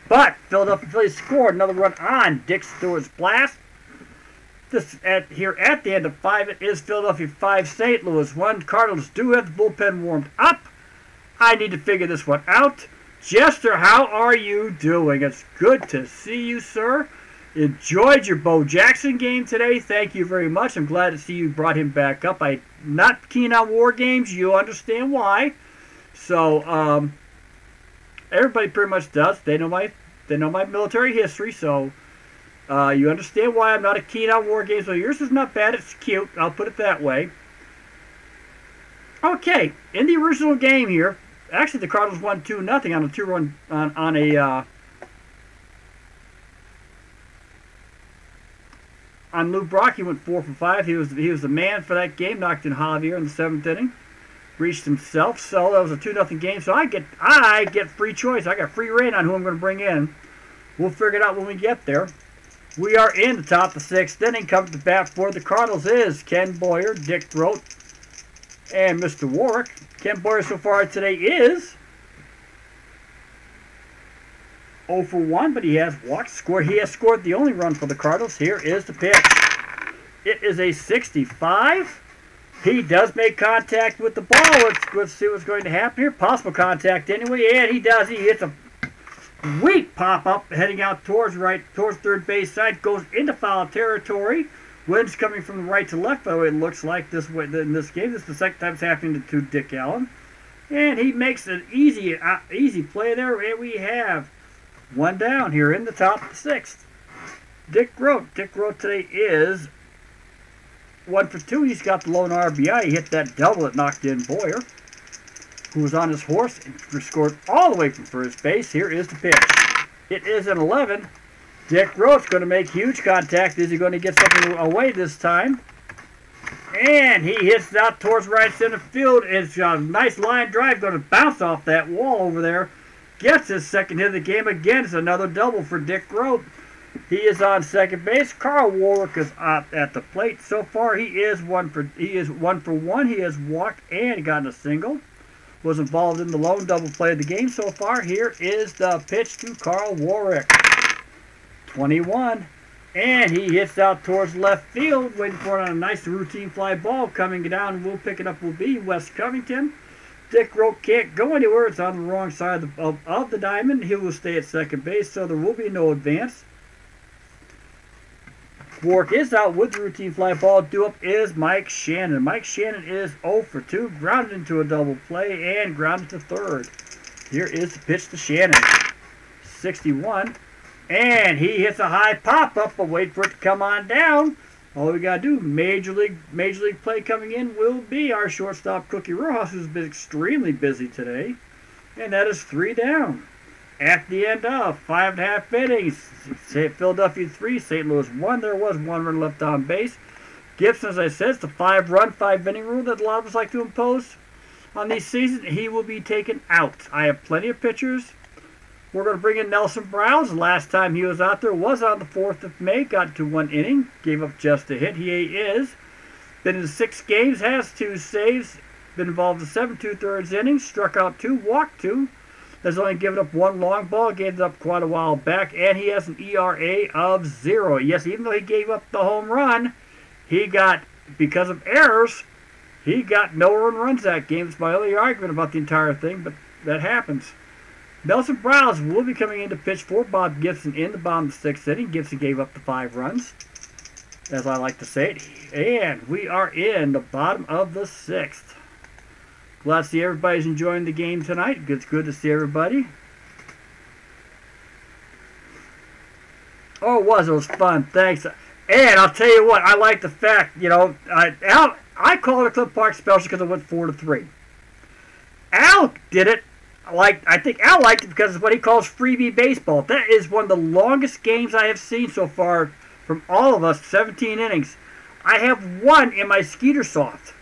But Philadelphia Phillies scored another run on Dick Stewart's blast. Here at the end of 5, it is Philadelphia 5, St. Louis 1. Cardinals do have the bullpen warmed up. I need to figure this one out. Jester, how are you doing? It's good to see you, sir. Enjoyed your Bo Jackson game today. Thank you very much. I'm glad to see you brought him back up. I'm not keen on war games. You understand why. So, everybody pretty much does. They know my military history, so you understand why I'm not a keen on war games. So yours is not bad. It's cute. I'll put it that way. Okay, in the original game here, actually the Cardinals won 2-0 on a 2-run on Lou Brock. He went 4 for 5. He was the man for that game. Knocked in Javier in the 7th inning. Reached himself. So that was a 2-0 game. So I get free choice. I got free reign on who I'm going to bring in. We'll figure it out when we get there. We are in the top of the 6th inning. Coming to bat for the Cardinals is Ken Boyer, Dick Throat, and Mr. Warwick. Ken Boyer so far today is 0 for 1, but he has walked, scored. He has scored the only run for the Cardinals. Here is the pitch. It is a 65. He does make contact with the ball. Let's see what's going to happen here. Possible contact anyway, and he does. He hits a weak pop-up heading out towards third base side. Goes into foul territory. Wind's coming from the right to left, by the way, it looks like this way in this game. This is the second time it's happening to Dick Allen. And he makes an easy play there, and we have 1 down here in the top of the 6th. Dick Grote. Dick Grote today is 1 for 2. He's got the lone RBI. He hit that double that knocked in Boyer, who was on his horse and scored all the way from first base. Here is the pitch. It is an 11. Dick Grote's going to make huge contact. Is he going to get something away this time? And he hits out towards right center field. It's a nice line drive. Going to bounce off that wall over there. Gets his second hit of the game. Again, it's another double for Dick Grote. He is on second base. Carl Warwick is at the plate. So far, he is 1 for 1. He has walked and gotten a single. Was involved in the lone double play of the game so far. Here is the pitch to Carl Warwick. 21, and he hits out towards left field, waiting for a nice routine fly ball coming down. We'll pick it up. Will be Wes Covington. Dick Grote can't go anywhere. It's on the wrong side of the diamond. He will stay at second base, so there will be no advance. Warwick is out with the routine fly ball. Due up is Mike Shannon. Mike Shannon is 0 for 2, grounded into a double play and grounded to third. Here is the pitch to Shannon. 61. And he hits a high pop-up, but wait for it to come on down. All we got to do, major league play coming in will be our shortstop, Cookie Rojas, who's been extremely busy today. And that is 3 down. At the end of 5.5 innings, Philadelphia 3, St. Louis 1. There was 1 run left on base. Gibson, as I said, it's the 5-run, 5-inning rule that a lot of us like to impose on these seasons. He will be taken out. I have plenty of pitchers. We're going to bring in Nelson Browns. Last time he was out there was on the 4th of May. Got to 1 inning. Gave up just a hit. He is. Been in 6 games. Has 2 saves. Been involved in 7 2/3 innings. Struck out 2. Walked 2. has only given up one long ball. Gave it up quite a while back, and he has an ERA of 0. Yes, even though he gave up the home run, he got, because of errors, he got no earned runs that game. It's my only argument about the entire thing, but that happens. Nelson Browse will be coming in to pitch for Bob Gibson in the bottom of the 6th inning. Gibson gave up the 5 runs, as I like to say it. And we are in the bottom of the 6th. Glad to see everybody's enjoying the game tonight. It's good to see everybody. Oh, it was fun. Thanks. And I'll tell you what, I like the fact, you know, I call it a Clip Park special because it went 4-3. Al did it. I think Al liked it because it's what he calls freebie baseball. That is one of the longest games I have seen so far from all of us, 17 innings. I have one in my Skeeter Soft.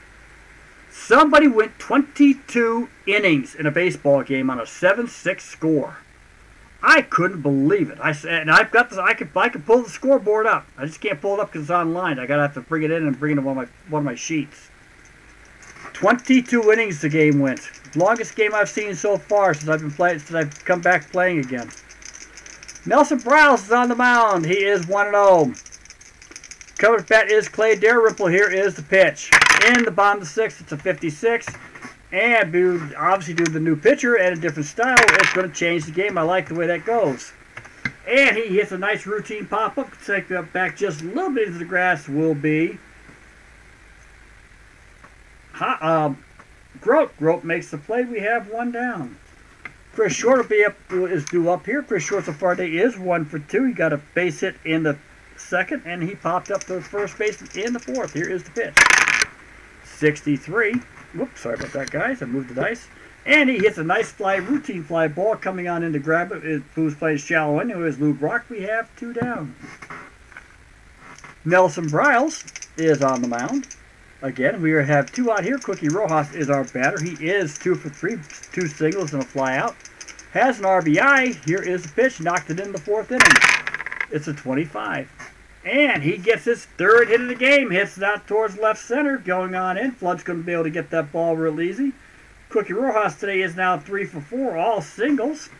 Somebody went 22 innings in a baseball game on a 7-6 score. I couldn't believe it. And I've got this. I could pull the scoreboard up. I just can't pull it up because it's online. I gotta have to bring it in and bring it in one of my sheets. 22 innings the game went. Longest game I've seen so far since I've come back playing again. Nelson Browse is on the mound. He is 1-0. Covered bat is Clay Dalrymple. Here is the pitch. In the bottom of the 6th, it's a 56. And obviously due to the new pitcher and a different style, it's going to change the game. I like the way that goes. And he hits a nice routine pop-up. Take that back just a little bit into the grass will be Grote. Grote makes the play. We have one down. Chris Short is due up here. Chris Short so far today is 1 for 2. He got a base hit in the 2nd, and he popped up to first base in the 4th. Here is the pitch. 63. Whoops, sorry about that, guys. I moved the dice. And he hits a nice routine fly ball coming on in to grab it. Who's playing shallow end? Who is Lou Brock? We have 2 down. Nelson Browse is on the mound. Again, we have 2 out here. Cookie Rojas is our batter. He is 2 for 3, 2 singles and a fly out. Has an RBI. Here is the pitch. Knocked it in the 4th inning. It's a 25. And he gets his 3rd hit of the game. Hits it out towards left center. Going on in. Flood's going to be able to get that ball real easy. Cookie Rojas today is now 3 for 4. All singles.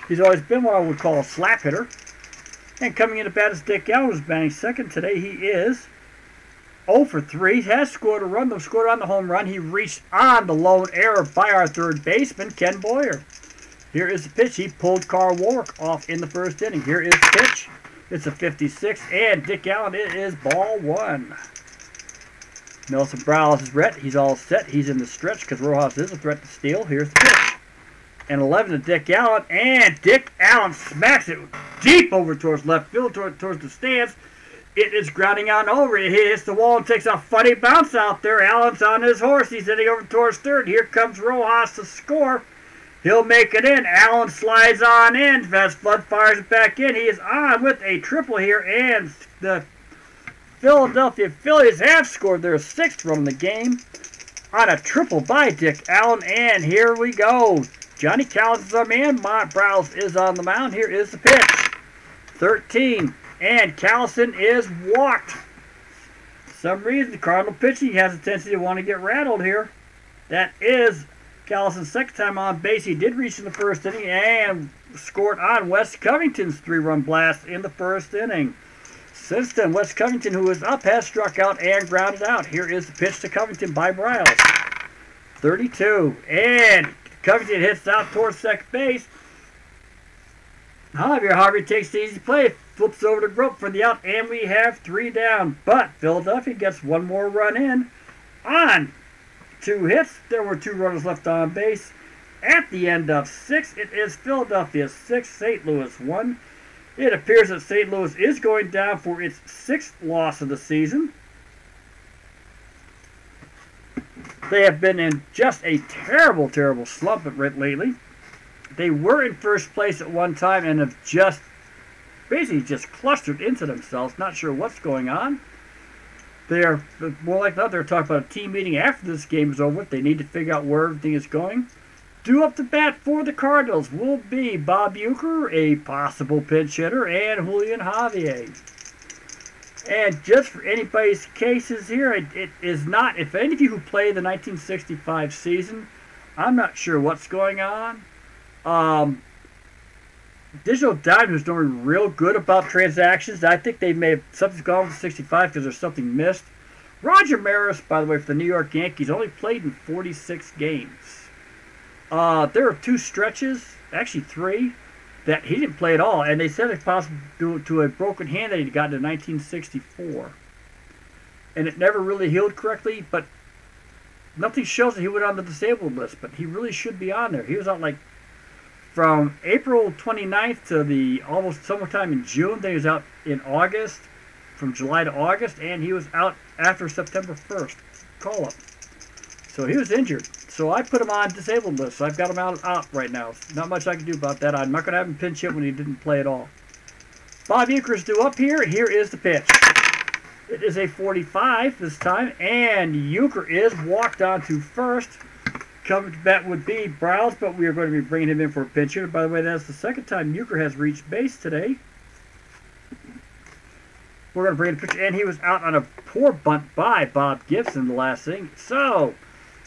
He's always been what I would call a slap hitter. And coming in to bat is Dick Allen, who's batting 2nd. Today he is 0 for 3. He has scored a run, though scored on the home run. He reached on the lone error by our 3rd baseman, Ken Boyer. Here is the pitch. He pulled Carl Warwick off in the 1st inning. Here is the pitch. It's a 56, and Dick Allen, it is ball 1. Nelson Browse is ready. He's all set. He's in the stretch because Rojas is a threat to steal. Here's the pitch. And 11 to Dick Allen, and Dick Allen smacks it deep over towards left field, towards the stands. It is grounding on over. It hits the wall and takes a funny bounce out there. Allen's on his horse. He's heading over towards 3rd. Here comes Rojas to score. He'll make it in. Allen slides on in. As Flood fires it back in. He is on with a triple here. And the Philadelphia Phillies have scored their 6th run in the game on a triple by Dick Allen. And here we go. Johnny Collins is our man. Browse is on the mound. Here is the pitch. 13. And Callison is walked. For some reason, the Cardinal pitching has a tendency to want to get rattled here. That is Callison's 2nd time on base. He did reach in the 1st inning and scored on Wes Covington's 3-run blast in the 1st inning. Since then, Wes Covington, who is up, has struck out and grounded out. Here is the pitch to Covington by Browse. 32. And Covington hits out towards 2nd base. Javier Harvey takes the easy play, flips over to Grope for the out, and we have 3 down. But Philadelphia gets 1 more run in on 2 hits. There were 2 runners left on base. At the end of 6, it is Philadelphia 6, St. Louis 1. It appears that St. Louis is going down for its 6th loss of the season. They have been in just a terrible, terrible slump lately. They were in 1st place at one time and have just basically just clustered into themselves. Not sure what's going on. They're more like that. They're talking about a team meeting after this game is over. They need to figure out where everything is going. Due up to bat for the Cardinals will be Bob Uecker, a possible pinch hitter, and Julian Javier. And just for anybody's cases here, it is not. If any of you who played the 1965 season, I'm not sure what's going on. Digital Diamond is doing real good about transactions. I think they may have something's gone with 65 because there's something missed. Roger Maris, by the way, for the New York Yankees, only played in 46 games. There are 2 stretches, actually 3, that he didn't play at all, and they said it's possible due to a broken hand that he got in 1964. And it never really healed correctly, but nothing shows that he went on the disabled list, but he really should be on there. He was out like from April 29th to the almost summertime in June. Then he was out in August, from July to August, and he was out after September 1st call-up. So he was injured. So I put him on disabled list. So I've got him out right now. Not much I can do about that. I'm not going to have him pinch hit when he didn't play at all. Bob Uecker's due up here. Here is the pitch. It is a 45 this time, and Uecker is walked on to first. Coming to bat would be Browse, but we are going to be bringing him in for a pinch hitter. By the way, that's the second time Uecker has reached base today. We're going to bring in a pitcher, and he was out on a poor bunt by Bob Gibson the last thing. So,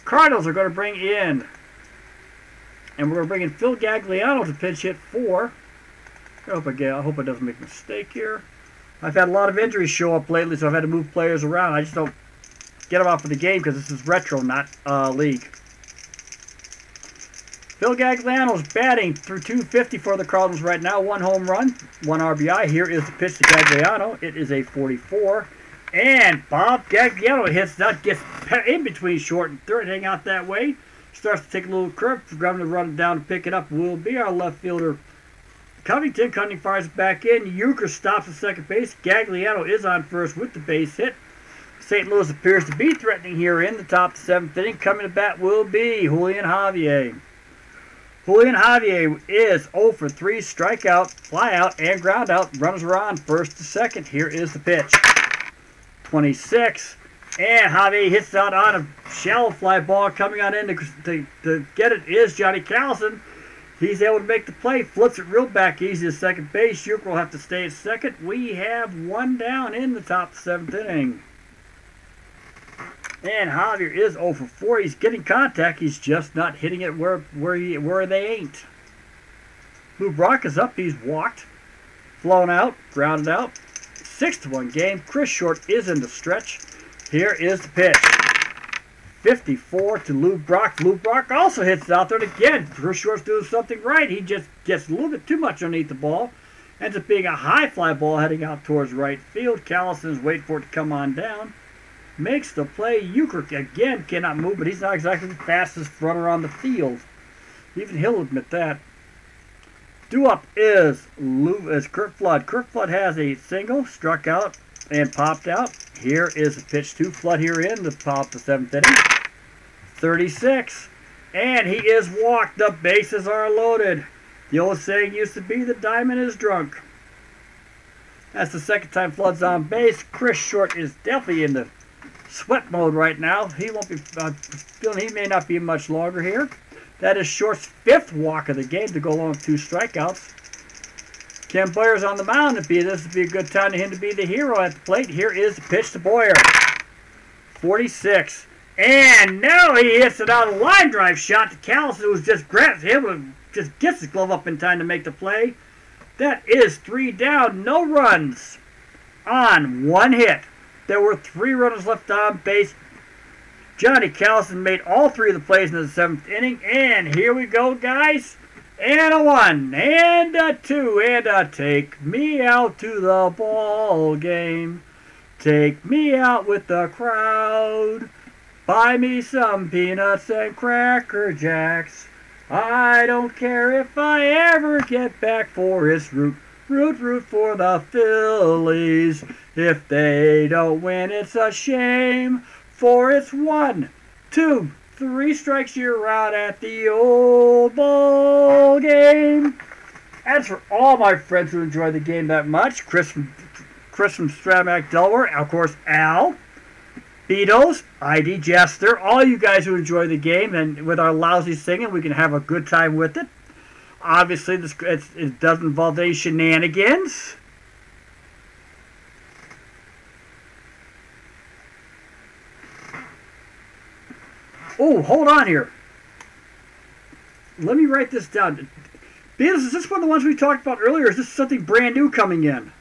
Cardinals are going to bring in, and we're going to bring in Phil Gagliano to pinch hit for. I hope I doesn't make a mistake here. I've had a lot of injuries show up lately, so I've had to move players around. I just don't get them out for the game because this is retro, not league. Phil Gagliano's batting through 250 for the Cardinals right now. 1 home run, 1 RBI. Here is the pitch to Gagliano. It is a 44. And Bob Gagliano hits that, gets in between short and third, hang out that way. Starts to take a little curve. Grabbing to run it down to pick it up will be our left fielder, Covington. Covington fires it back in. Uecker stops at second base. Gagliano is on first with the base hit. St. Louis appears to be threatening here in the top of the 7th inning. Coming to bat will be Julian Javier. Julian Javier is 0 for 3, strikeout, flyout, and groundout. Runners are on first to second. Here is the pitch. 26. And Javier hits out on a shallow fly ball. Coming on in to get it is Johnny Callison. He's able to make the play. Flips it real back easy to second base. Uecker will have to stay at second. We have 1 down in the top of the 7th inning. And Javier is 0 for 4. He's getting contact. He's just not hitting it where they ain't. Lou Brock is up. He's walked. Flown out. Grounded out. 6-1 game. Chris Short is in the stretch. Here is the pitch. 54 to Lou Brock. Lou Brock also hits it out there. And again, Chris Short's doing something right. He just gets a little bit too much underneath the ball. Ends up being a high fly ball heading out towards right field. Callison's waiting for it to come on down. Makes the play. Uecker again cannot move, but he's not exactly the fastest runner on the field. Even he'll admit that. Due up is Kurt Flood. Kurt Flood has a single, struck out, and popped out. Here is the pitch to Flood here in the top of the 7th inning. 36. And he is walked. The bases are loaded. The old saying used to be, the diamond is drunk. That's the second time Flood's on base. Chris Short is definitely in the sweat mode right now. He won't be feeling he may not be much longer here. That is Short's 5th walk of the game to go along with 2 strikeouts. Ken Boyer's on the mound. This would be a good time for him to be the hero at the plate. Here is the pitch to Boyer. 46. And now he hits it out a line drive shot to Callison, who's just able to just gets his glove up in time to make the play. That is 3 down, no runs on 1 hit. There were 3 runners left on base. Johnny Callison made all 3 of the plays in the 7th inning. And here we go, guys. And a 1, and a 2, and a take me out to the ball game. Take me out with the crowd. Buy me some peanuts and Cracker Jacks. I don't care if I ever get back for it's root for the Phillies. If they don't win, it's a shame. For it's 1, 2, 3 strikes, you're out at the old ball game. As for all my friends who enjoy the game that much, Chris from Stramac, Delaware, of course, Al, Beatles, ID Jester, all you guys who enjoy the game, and with our lousy singing, we can have a good time with it. Obviously, it doesn't involve any shenanigans. Oh, hold on here. Let me write this down. Beatles, is this one of the ones we talked about earlier? Or is this something brand new coming in?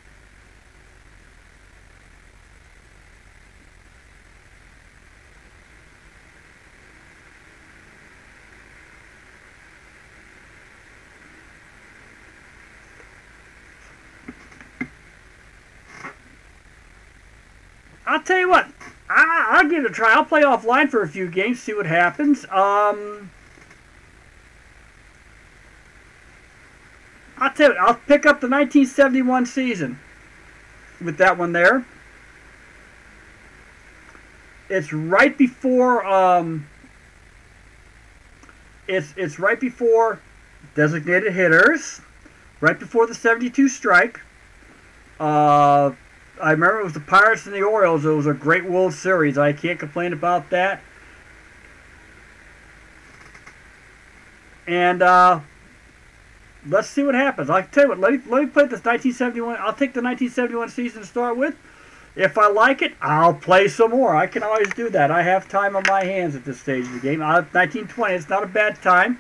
I'll tell you what. I'll give it a try. I'll play offline for a few games, see what happens. I'll tell you what, I'll pick up the 1971 season with that one there. It's right before it's right before designated hitters, right before the 72 strike. I remember it was the Pirates and the Orioles. It was a great World Series. I can't complain about that. And let's see what happens. I'll tell you what, let me play this 1971. I'll take the 1971 season to start with. If I like it, I'll play some more. I can always do that. I have time on my hands at this stage of the game. 1920, it's not a bad time.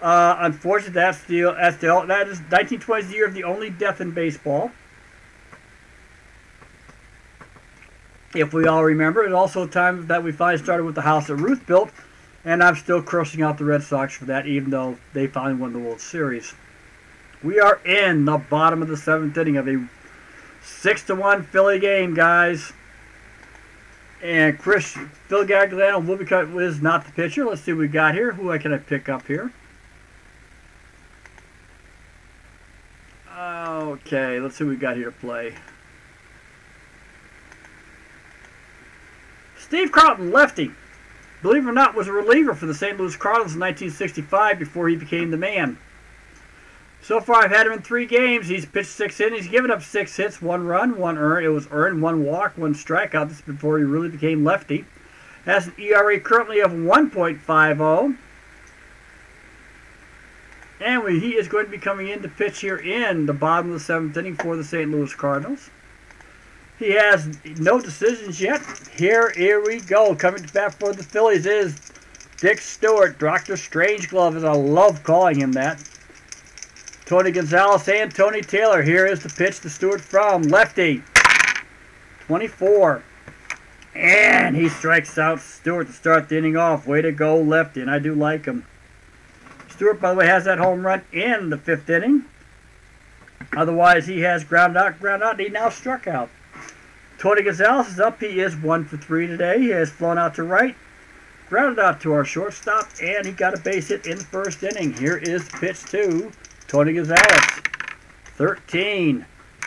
Unfortunately, that is 1920 is the year of the only death in baseball. If we all remember, it's also a time that we finally started with the house that Ruth built, and I'm still cursing out the Red Sox for that, even though they finally won the World Series. We are in the bottom of the 7th inning of a 6-1 Philly game, guys. And Phil Gagliano is not the pitcher. Let's see what we got here. Who can I pick up here? Okay, let's see what we got here to play. Steve Carlton, lefty, believe it or not, was a reliever for the St. Louis Cardinals in 1965 before he became the man. So far, I've had him in 3 games. He's pitched 6 innings, given up 6 hits, 1 run, 1 earned. It was earned, 1 walk, 1 strikeout. This is before he really became lefty. Has an ERA currently of 1.50. And he is going to be coming in to pitch here in the bottom of the 7th inning for the St. Louis Cardinals. He has no decisions yet. Here we go. Coming to bat for the Phillies is Dick Stewart, Dr. Strangeglove, as I love calling him that. Tony Gonzalez and Tony Taylor. Here is the pitch to Stewart from lefty. 24. And he strikes out Stewart to start the inning off. Way to go, lefty, and I do like him. Stewart, by the way, has that home run in the 5th inning. Otherwise, he has ground out, and he now struck out. Tony Gonzalez is up. He is 1 for 3 today. He has flown out to right, grounded out to our shortstop, and he got a base hit in the 1st inning. Here is the pitch to Tony Gonzalez. 13.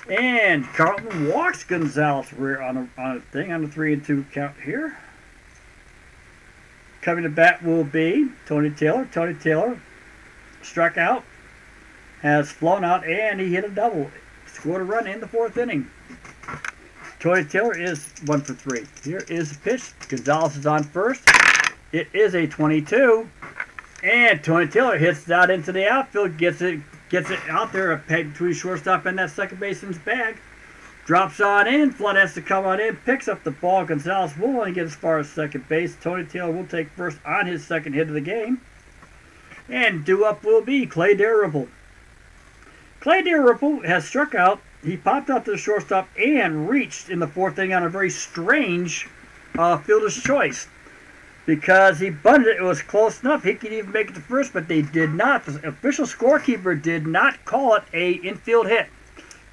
And Carlton walks Gonzalez on a 3-2 count here. Coming to bat will be Tony Taylor. Tony Taylor struck out, has flown out, and he hit a double. Scored a run in the 4th inning. Tony Taylor is 1 for 3. Here is the pitch. Gonzalez is on first. It is a 22. And Tony Taylor hits it out into the outfield. Gets it out there, a peg between shortstop and that second baseman's bag. Drops on in. Flood has to come on in. Picks up the ball. Gonzalez will only get as far as second base. Tony Taylor will take first on his 2nd hit of the game. And due up will be Clay Dalrymple. Clay Dalrymple has struck out. He popped out to the shortstop and reached in the 4th inning on a very strange fielder's choice. Because he bunted it. It was close enough. He could even make it to first, but they did not. The official scorekeeper did not call it a infield hit.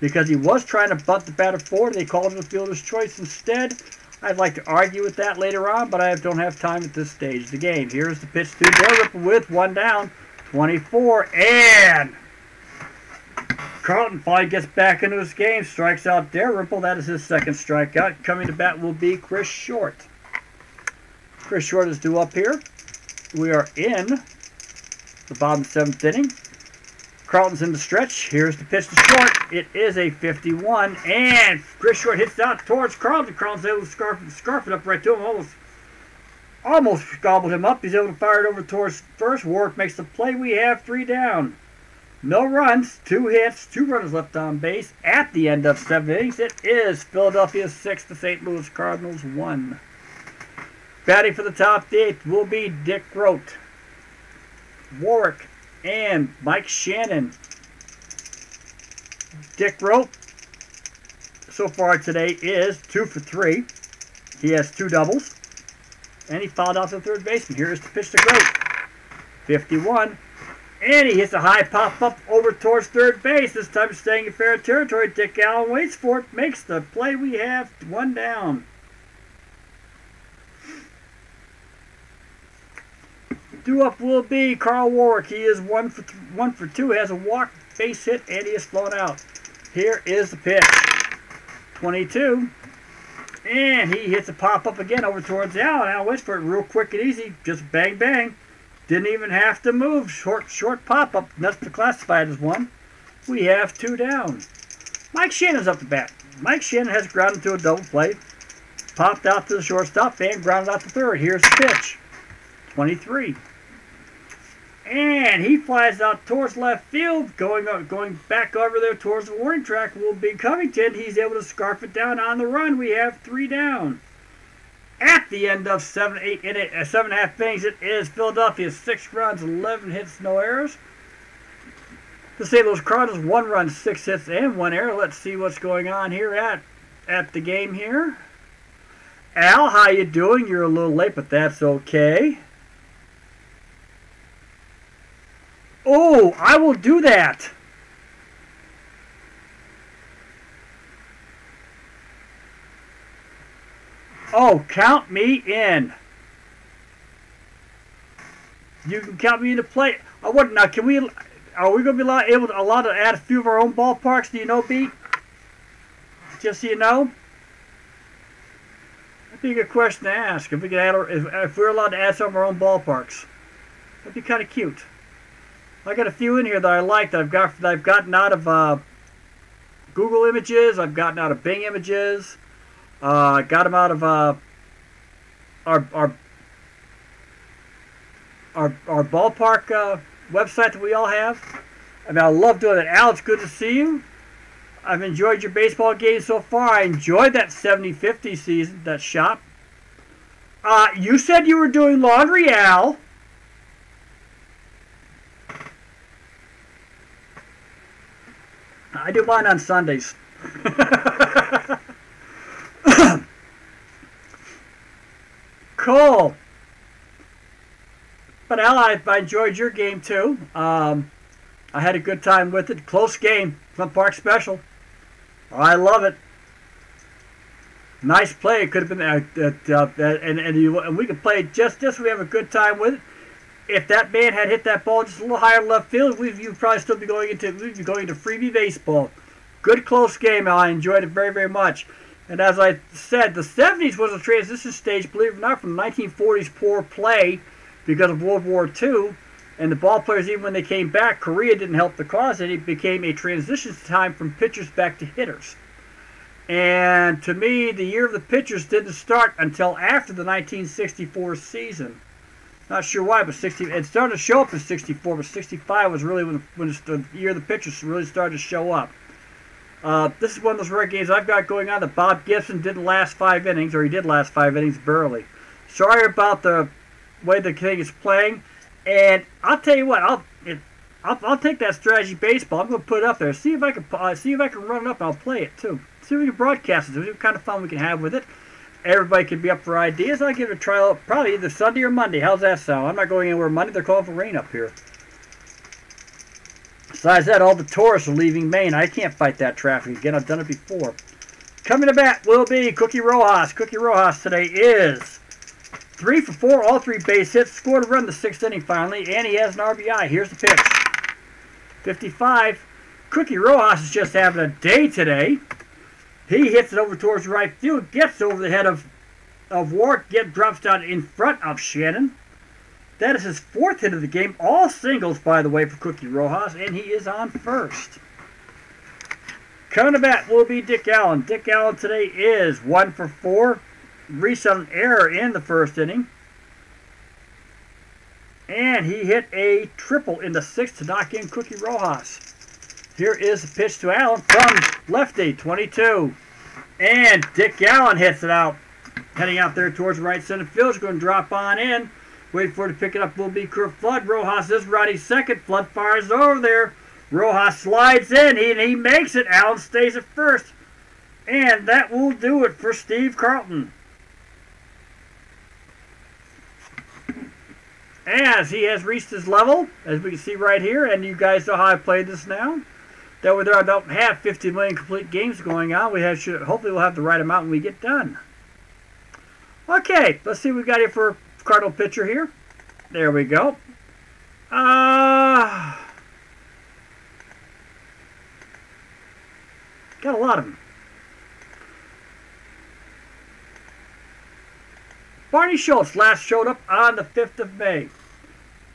Because he was trying to bunt the batter forward. They called it a fielder's choice instead. I'd like to argue with that later on, but I don't have time at this stage of the game. Here's the pitch to Dalrymple with 1 down. 24, and Carlton finally gets back into his game, strikes out Dalrymple. That is his 2nd strikeout. Coming to bat will be Chris Short. Chris Short is due up here. We are in the bottom 7th inning. Carlton's in the stretch. Here's the pitch to Short. It is a 51, and Chris Short hits out towards Carlton. Carlton's able to scarf it up right to him. Almost gobbled him up. He's able to fire it over towards first. Warwick makes the play. We have 3 down. No runs, 2 hits, 2 runners left on base at the end of 7 innings. It is Philadelphia 6, the St. Louis Cardinals 1. Batting for the top of the 8th will be Dick Grote. Warwick And Mike Shannon. Dick Rope, so far today, is 2 for 3. He has 2 doubles. And he fouled out the third baseman. Here is the pitch to Grote. 51. And he hits a high pop-up over towards third base. This time staying in fair territory. Dick Allen waits for it. Makes the play. We have 1 down. Due up will be Carl Warwick. He is 1 for 2. Has a walk, base hit, and he is flown out. Here is the pitch. 22. And he hits a pop-up again over towards Allen. Allen waits for it real quick and easy. Just bang, bang. Didn't even have to move. Short pop-up. That's classified as 1. We have 2 down. Mike Shannon's up to bat. Mike Shannon has grounded to a double play. Popped out to the shortstop and grounded out to third. Here's the pitch. 23. And he flies out towards left field, going back over there towards the warning track will be Covington. He's able to scarf it down on the run. We have 3 down. At the end of 7.5 innings, it is Philadelphia 6 runs, 11 hits, no errors. The St. Louis Cardinals 1 run, 6 hits, and 1 error. Let's see what's going on here at the game here. Al, how you doing? You're a little late, but that's okay. Oh, I will do that. Oh, count me in. You can count me into play. What now? Are we going to be allowed to add a few of our own ballparks? Do you know, Pete? Just so you know. That'd be a good question to ask. If we could add, if we're allowed to add some of our own ballparks, that'd be kind of cute. I got a few in here that I like that I've gotten out of Google Images. I've gotten out of Bing Images. I got them out of our ballpark website that we all have. I mean, I love doing it. Al, it's good to see you. I've enjoyed your baseball games so far. I enjoyed that 70-50 season, that shop. You said you were doing laundry, Al. I do mine on Sundays. Cool. But Al, I enjoyed your game too. I had a good time with it. Close game. Front Park Special. I love it. Nice play. It could have been, and we could play it just we have a good time with it. If that man had hit that ball just a little higher left field, we'd probably still be going into freebie baseball. Good close game. I enjoyed it very, very much. And as I said, the 70s was a transition stage, believe it or not, from the 1940s poor play because of World War II. And the ball players, even when they came back, Korea didn't help the cause. It became a transition time from pitchers back to hitters. And to me, the year of the pitchers didn't start until after the 1964 season. Not sure why, but it started to show up in 64, but 65 was really when the year of the pitchers really started to show up. This is one of those rare games I've got going on that Bob Gibson didn't last 5 innings, or he did last 5 innings barely. Sorry about the way the thing is playing, and I'll tell you what, I'll take that strategy baseball. I'm going to put it up there. See if I can run it up, and I'll play it too. See if we can broadcast it. See what kind of fun we can have with it. Everybody can be up for ideas. I'll give it a try probably either Sunday or Monday. How's that sound? I'm not going anywhere Monday. They're calling for rain up here. Besides that, all the tourists are leaving Maine. I can't fight that traffic again. I've done it before. Coming to bat will be Cookie Rojas. Cookie Rojas today is 3 for 4, all 3 base hits. Scored a run in the 6th inning finally, and he has an RBI. Here's the pitch. 55. Cookie Rojas is just having a day today. He hits it over towards right field, gets over the head of Warwick, drops down in front of Shannon. That is his 4th hit of the game. All singles, by the way, for Cookie Rojas, and he is on first. Coming to bat will be Dick Allen. Dick Allen today is 1 for 4. Reset an error in the 1st inning. And he hit a triple in the 6th to knock in Cookie Rojas. Here is the pitch to Allen from lefty, 22. And Dick Allen hits it out. Heading out there towards right center field. He's going to drop on in. Wait for it to pick it up will be Kurt Flood. Rojas is riding second. Flood fires over there. Rojas slides in. He makes it. Allen stays at first. And that will do it for Steve Carlton. As he has reached his level, as we can see right here, and you guys know how I played this now. That we don't have 50 million complete games going on. Hopefully we'll have the right amount when we get done. Okay, let's see what we got here for Cardinal pitcher here. There we go. Got a lot of them. Barney Schultz last showed up on the 5th of May.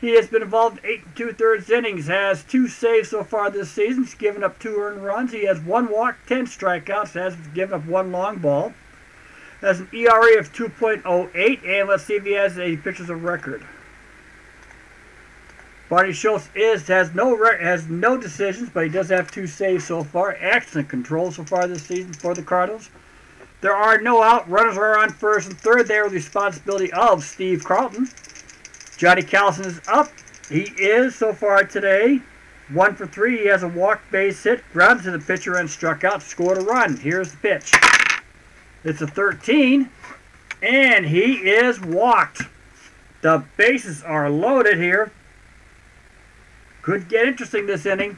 He has been involved in 8 2/3 innings, has 2 saves so far this season. He's given up 2 earned runs. He has 1 walk, 10 strikeouts, has given up 1 long ball. Has an ERA of 2.08, and let's see if he has any pictures of record. Barney Schultz has no decisions, but he does have 2 saves so far. Excellent control so far this season for the Cardinals. There are no out. Runners are on first and third. They are the responsibility of Steve Carlton. Johnny Callison is up. He is, so far today, 1 for 3. He has a walk, base hit, grounded to the pitcher and struck out, scored a run. Here's the pitch. It's a 13, and he is walked. The bases are loaded here. Could get interesting this inning,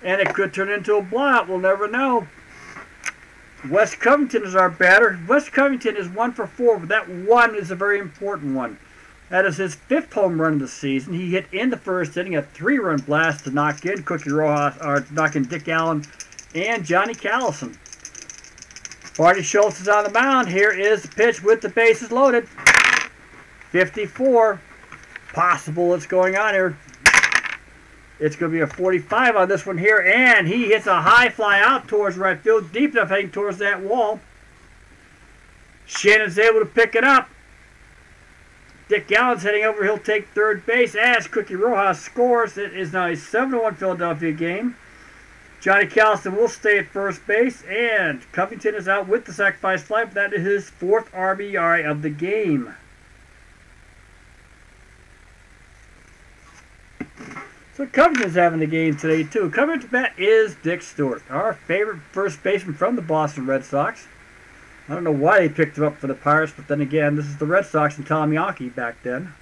and it could turn into a blowout. We'll never know. Wes Covington is our batter. Wes Covington is 1 for 4, but that 1 is a very important one. That is his 5th home run of the season. He hit in the first inning a 3-run blast to knock in Cookie Rojas, or to knock in Dick Allen and Johnny Callison. Barney Schultz is on the mound. Here is the pitch with the bases loaded. 54. Possible what's going on here. It's going to be a 45 on this one here, and he hits a high fly out towards right field, deep enough heading towards that wall. Shannon's able to pick it up. Dick Allen's heading over. He'll take third base as Cookie Rojas scores. It is now a 7-1 Philadelphia game. Johnny Callison will stay at first base, and Covington is out with the sacrifice fly, but that is his 4th RBI of the game. So Covington's having the game today, too. Coming to bat is Dick Stewart, our favorite first baseman from the Boston Red Sox. I don't know why they picked him up for the Pirates, but then again, this is the Red Sox and Tom Yawkey back then.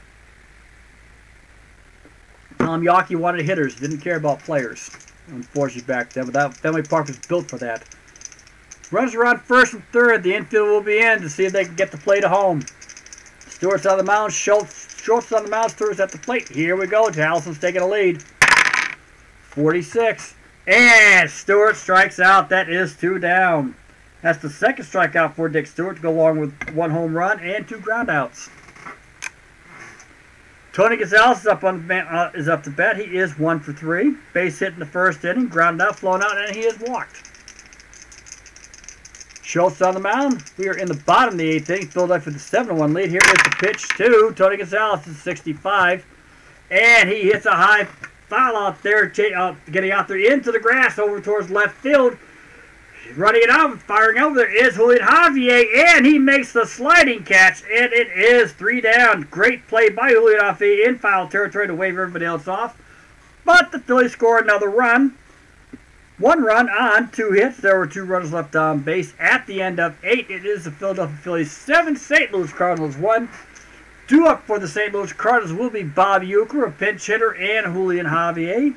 Tom Yawkey wanted hitters, didn't care about players, unfortunately, back then, but that Fenway Park was built for that. Runners are on first and third. The infield will be in to see if they can get the play to home. Stewart's on the mound. Schultz on the mound. Stewart's at the plate. Here we go. Allison's taking a lead. 46. And Stewart strikes out. That is 2 down. That's the 2nd strikeout for Dick Stewart to go along with 1 home run and 2 groundouts. Tony Gonzalez is up to bat. He is 1 for 3. Base hit in the first inning. Grounded out, flown out, and he is walked. Schultz on the mound. We are in the bottom of the 8th inning. Philadelphia with a 7-1 lead. Here is the pitch to Tony Gonzalez at 65. And he hits a high foul out there, getting out there into the grass over towards left field. Running it out, firing over there is Julian Javier, and he makes the sliding catch, and it is 3 down. Great play by Julian Javier in foul territory to wave everybody else off. But the Phillies score another run. 1 run on 2 hits. There were 2 runners left on base at the end of 8. It is the Philadelphia Phillies 7, St. Louis Cardinals 1. 2 up for the St. Louis Cardinals will be Bob Uecker, a pinch hitter, and Julian Javier.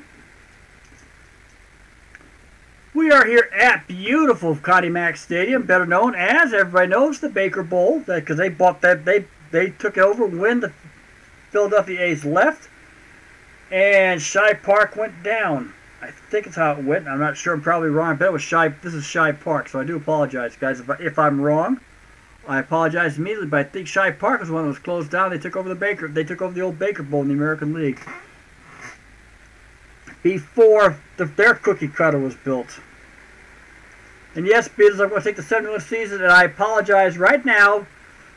We are here at beautiful Connie Mack Stadium, better known as, everybody knows, the Baker Bowl, because they bought that, they took it over when the Philadelphia A's left, and Shibe Park went down. I think it's how it went. I'm not sure. I'm probably wrong, but it was Shibe. This is Shibe Park, so I do apologize, guys, if I'm wrong. I apologize immediately, but I think Shibe Park was one that was closed down. They took over the old Baker Bowl in the American League before their cookie cutter was built. And yes, Beatles, I'm going to take the 71 season, and I apologize right now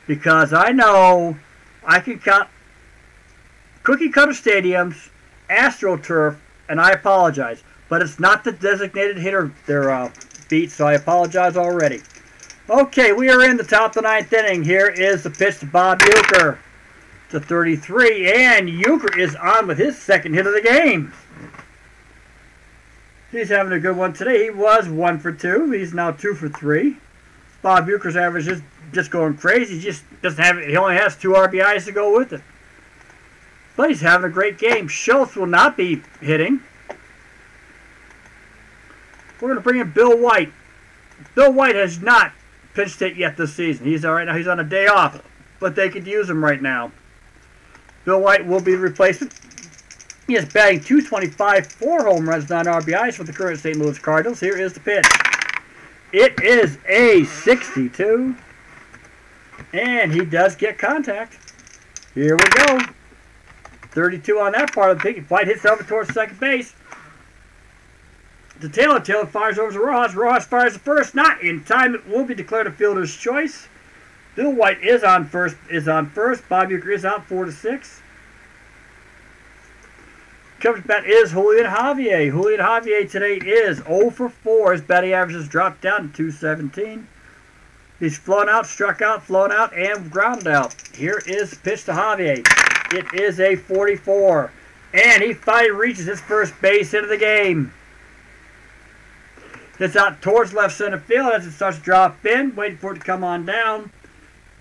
because I know I can count cookie cutter stadiums, AstroTurf, and I apologize. But it's not the designated hitter they're beat, so I apologize already. Okay, we are in the top of the 9th inning. Here is the pitch to Bob Uecker. to 33. And Euchre is on with his second hit of the game. He's having a good one today. He was 1 for 2. He's now 2 for 3. Bob Euchre's average is just going crazy. He just doesn't have it. He only has 2 RBIs to go with it. But he's having a great game. Schultz will not be hitting. We're going to bring in Bill White. Bill White has not pitched hit yet this season. He's all right now. He's on a day off, but they could use him right now. Bill White will be the replacement. He is batting .225, 4 home runs, 9 RBIs for the current St. Louis Cardinals. Here is the pitch. It is a 62, and he does get contact. Here we go. 32 on that part of the pick. White hits over towards second base. To Taylor. Taylor fires over to Rojas. Rojas fires the first. Not in time. It will be declared a fielder's choice. Bill White is on first. Bob Euchre is out 4-6. Coverage bat is Julian Javier. Julian Javier today is 0 for 4. His batting average has dropped down to 217. He's flown out, struck out, flown out, and grounded out. Here is the pitch to Javier. It is a 44. And he finally reaches his first base hit of the game. It's out towards left center field as it starts to drop in, waiting for it to come on down.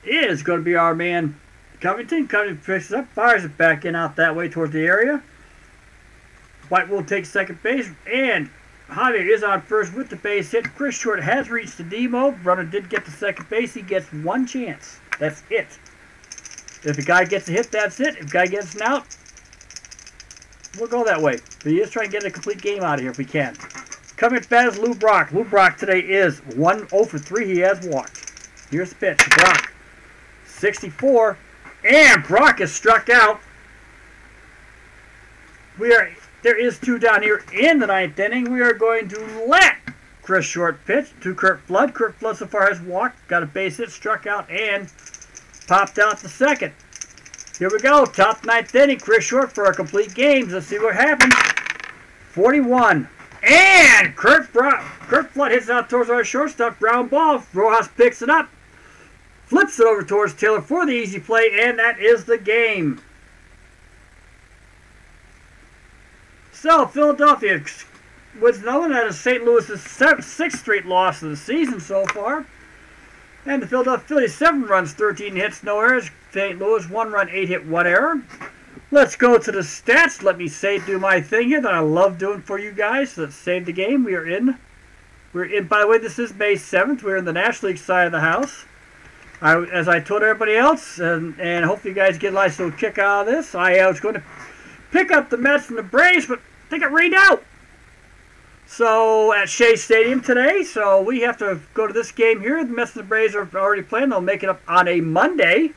It is going to be our man Covington. Covington picks it up, fires it back in out that way towards the area. White will take second base, and Javier is on first with the base hit. Chris Short has reached the demo. Runner did get to second base. He gets 1 chance. That's it. If a guy gets a hit, that's it. If a guy gets an out, we'll go that way. But he is trying to get a complete game out of here if we can. Coming at bat is Lou Brock. Lou Brock today is 0 for 3. He has walked. Here's the pitch. Brock, 64, and Brock is struck out. There is 2 down here in the 9th inning. We are going to let Chris Short pitch to Kurt Flood. Kurt Flood so far has walked, got a base hit, struck out, and popped out the second. Here we go. Top 9th inning. Chris Short for a complete game. Let's see what happens. 41. And Kurt Flood hits out towards our shortstop. Ground ball. Rojas picks it up. Flips it over towards Taylor for the easy play, and that is the game. So, Philadelphia was known as St. Louis's 6th straight loss of the season so far. And the Philadelphia Phillies, 7 runs, 13 hits, no errors. St. Louis, 1 run, 8 hit, 1 error. Let's go to the stats. Let me do my thing here that I love doing for you guys. Let's save the game. We're in, by the way, this is May 7th. We're in the National League side of the house. As I told everybody else, and hopefully you guys get a nice little kick out of this, I was going to pick up the Mets and the Braves, but they got rained out. So, at Shea Stadium today, so we have to go to this game here. The Mets and the Braves are already playing. They'll make it up on a Monday,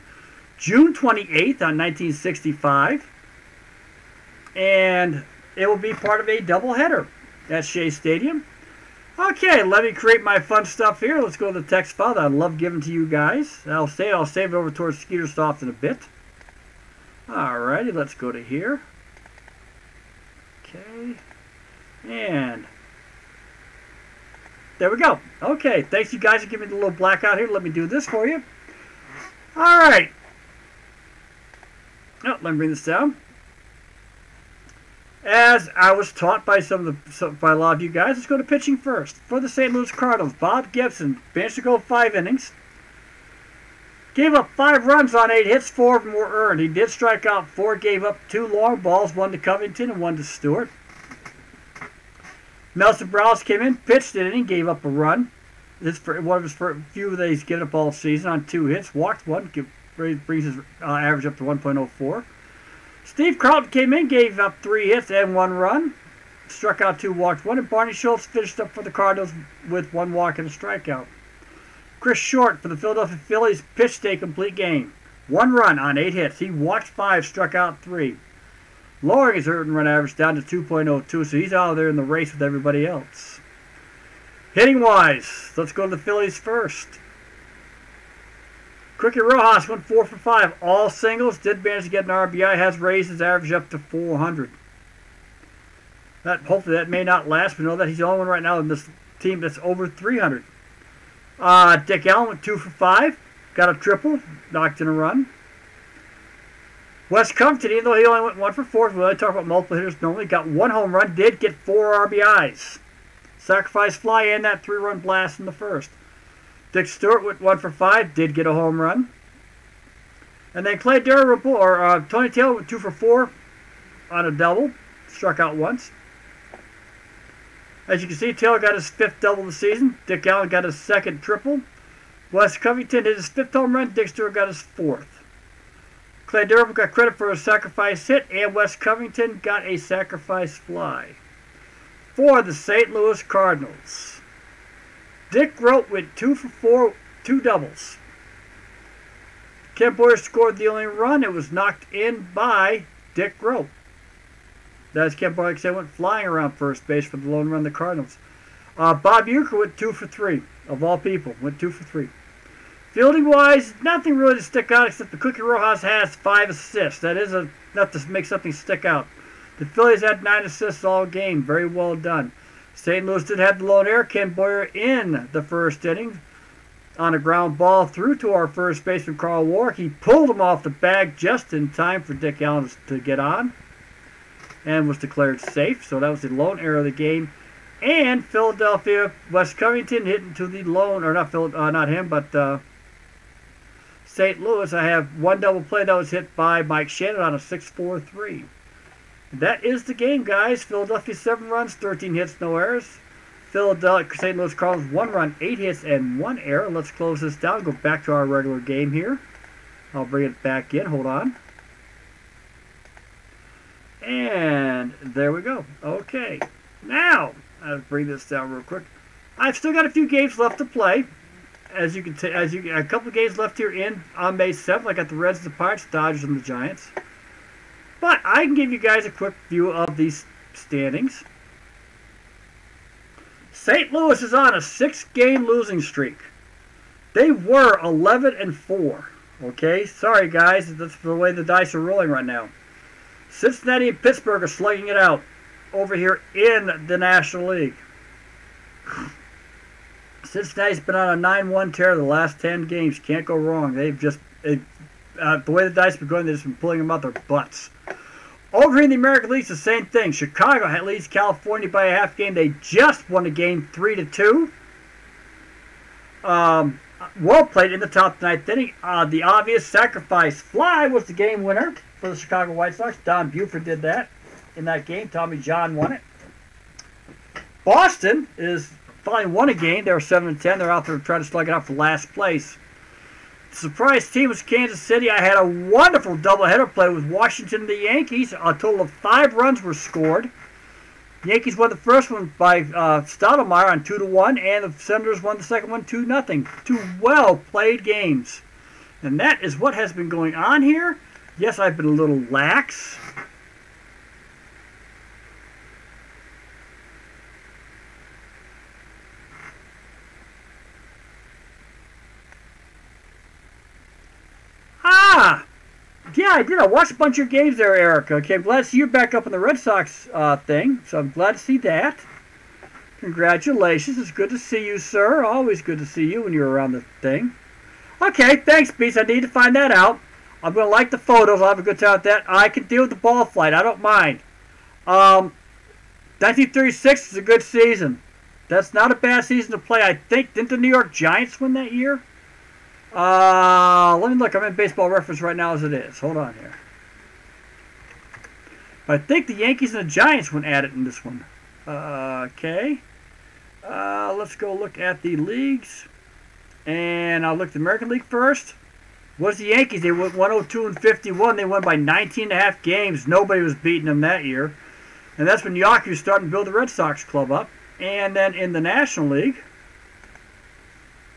June 28th on 1965. And it will be part of a doubleheader at Shea Stadium. Okay, let me create my fun stuff here. Let's go to the text file that I love giving to you guys. I'll save it over towards Skeeter Soft in a bit. Alrighty, let's go to here. Okay, and there we go. Okay, thanks you guys for giving me the little blackout here. Let me do this for you. Alright. Oh, let me bring this down. As I was taught by by a lot of you guys, let's go to pitching first. For the St. Louis Cardinals, Bob Gibson managed to go 5 innings. Gave up 5 runs on 8 hits, 4 of them were earned. He did strike out 4, gave up 2 long balls, 1 to Covington and 1 to Stewart. Nelson Browse came in, pitched an inning, gave up a run. This is one of his few that he's given up all season on 2 hits, walked 1, brings his average up to 1.04. Steve Carlton came in, gave up 3 hits and 1 run, struck out 2, walked 1, and Barney Schultz finished up for the Cardinals with 1 walk and a strikeout. Chris Short for the Philadelphia Phillies pitched a complete game. 1 run on 8 hits. He walked 5, struck out 3. Lowering his earned run average down to 2.02, so he's out there in the race with everybody else. Hitting-wise, let's go to the Phillies first. Cricket Rojas went 4 for 5. All singles, did manage to get an RBI, has raised his average up to 400. Hopefully that may not last. We know that he's the only one right now in this team that's over 300. Dick Allen went 2 for 5. Got a triple, knocked in a run. Wes Covington, even though he only went 1 for 4, we only talk about multiple hitters normally, got 1 home run, did get 4 RBIs. Sacrifice fly and that 3-run blast in the first. Dick Stewart went 1 for 5, did get a home run. And then Tony Taylor went 2 for 4 on a double, struck out once. As you can see, Taylor got his 5th double of the season. Dick Allen got his 2nd triple. Wes Covington hit his 5th home run. Dick Stewart got his 4th. Clay Durham got credit for a sacrifice hit, and Wes Covington got a sacrifice fly. For the St. Louis Cardinals, Dick Groat went 2 for 4, 2 doubles. Ken Boyer scored the only run. It was knocked in by Dick Groat. That's Ken Boyer went flying around first base for the lone run of the Cardinals. Bob Uecker went 2 for 3, of all people, went 2 for 3. Fielding-wise, nothing really to stick out except the Cookie Rojas has 5 assists. That is enough to make something stick out. The Phillies had 9 assists all game. Very well done. St. Louis did have the lone error. Ken Boyer in the first inning on a ground ball through to our first baseman, Carl Warwick. He pulled him off the bag just in time for Dick Allen to get on and was declared safe. So that was the lone error of the game. And Philadelphia, Wes Covington hitting to the lone, or not him, but St. Louis. I have 1 double play that was hit by Mike Shannon on a 6-4-3. That is the game, guys. Philadelphia 7 runs, 13 hits, no errors. St. Louis Cardinals 1 run, 8 hits, and 1 error. Let's close this down. Go back to our regular game here. I'll bring it back in. Hold on. And there we go. Okay. Now, I'll bring this down real quick. I've still got a few games left to play. As you can a couple of games left here on May 7th. I got the Reds, the Pirates, Dodgers, and the Giants. But I can give you guys a quick view of these standings. St. Louis is on a 6-game losing streak. They were 11-4. Okay, sorry guys, that's the way the dice are rolling right now. Cincinnati and Pittsburgh are slugging it out over here in the National League. Cincinnati's been on a 9-1 tear the last 10 games. Can't go wrong. They've just, the way the dice have been going, they've just been pulling them out their butts. Over here in the American League, it's the same thing. Chicago leads California by a half game. They just won a game 3-2. Well played in the top of the 9th inning. The obvious sacrifice fly was the game winner for the Chicago White Sox. Don Buford did that in that game. Tommy John won it. Boston is finally won a game. They were 7-10. They're out there trying to slug it out for last place. The surprise team was Kansas City. I had a wonderful doubleheader play with Washington and the Yankees. A total of 5 runs were scored. The Yankees won the first one by Stoudemire on 2-1, and the Senators won the second one 2-0. 2 well-played games. And that is what has been going on here. Yes, I've been a little lax. Yeah, I did. I watched a bunch of your games there, Erica. Okay, I'm glad to see you back up in the Red Sox thing. So I'm glad to see that. Congratulations. It's good to see you, sir. Always good to see you when you're around the thing. Okay, thanks, Beast. I need to find that out. I'm going to like the photos. I'll have a good time with that. I can deal with the ball flight. I don't mind. 1936 is a good season. That's not a bad season to play. I think, didn't the New York Giants win that year? Let me look. I'm in Baseball Reference right now as it is. Hold on here. I think the Yankees and the Giants went at it in this one. Okay. Let's go look at the leagues. And I'll look at the American League first. Was the Yankees? They went 102-51. They won by 19.5 games. Nobody was beating them that year. And that's when Yawkey was starting to build the Red Sox club up. And then in the National League,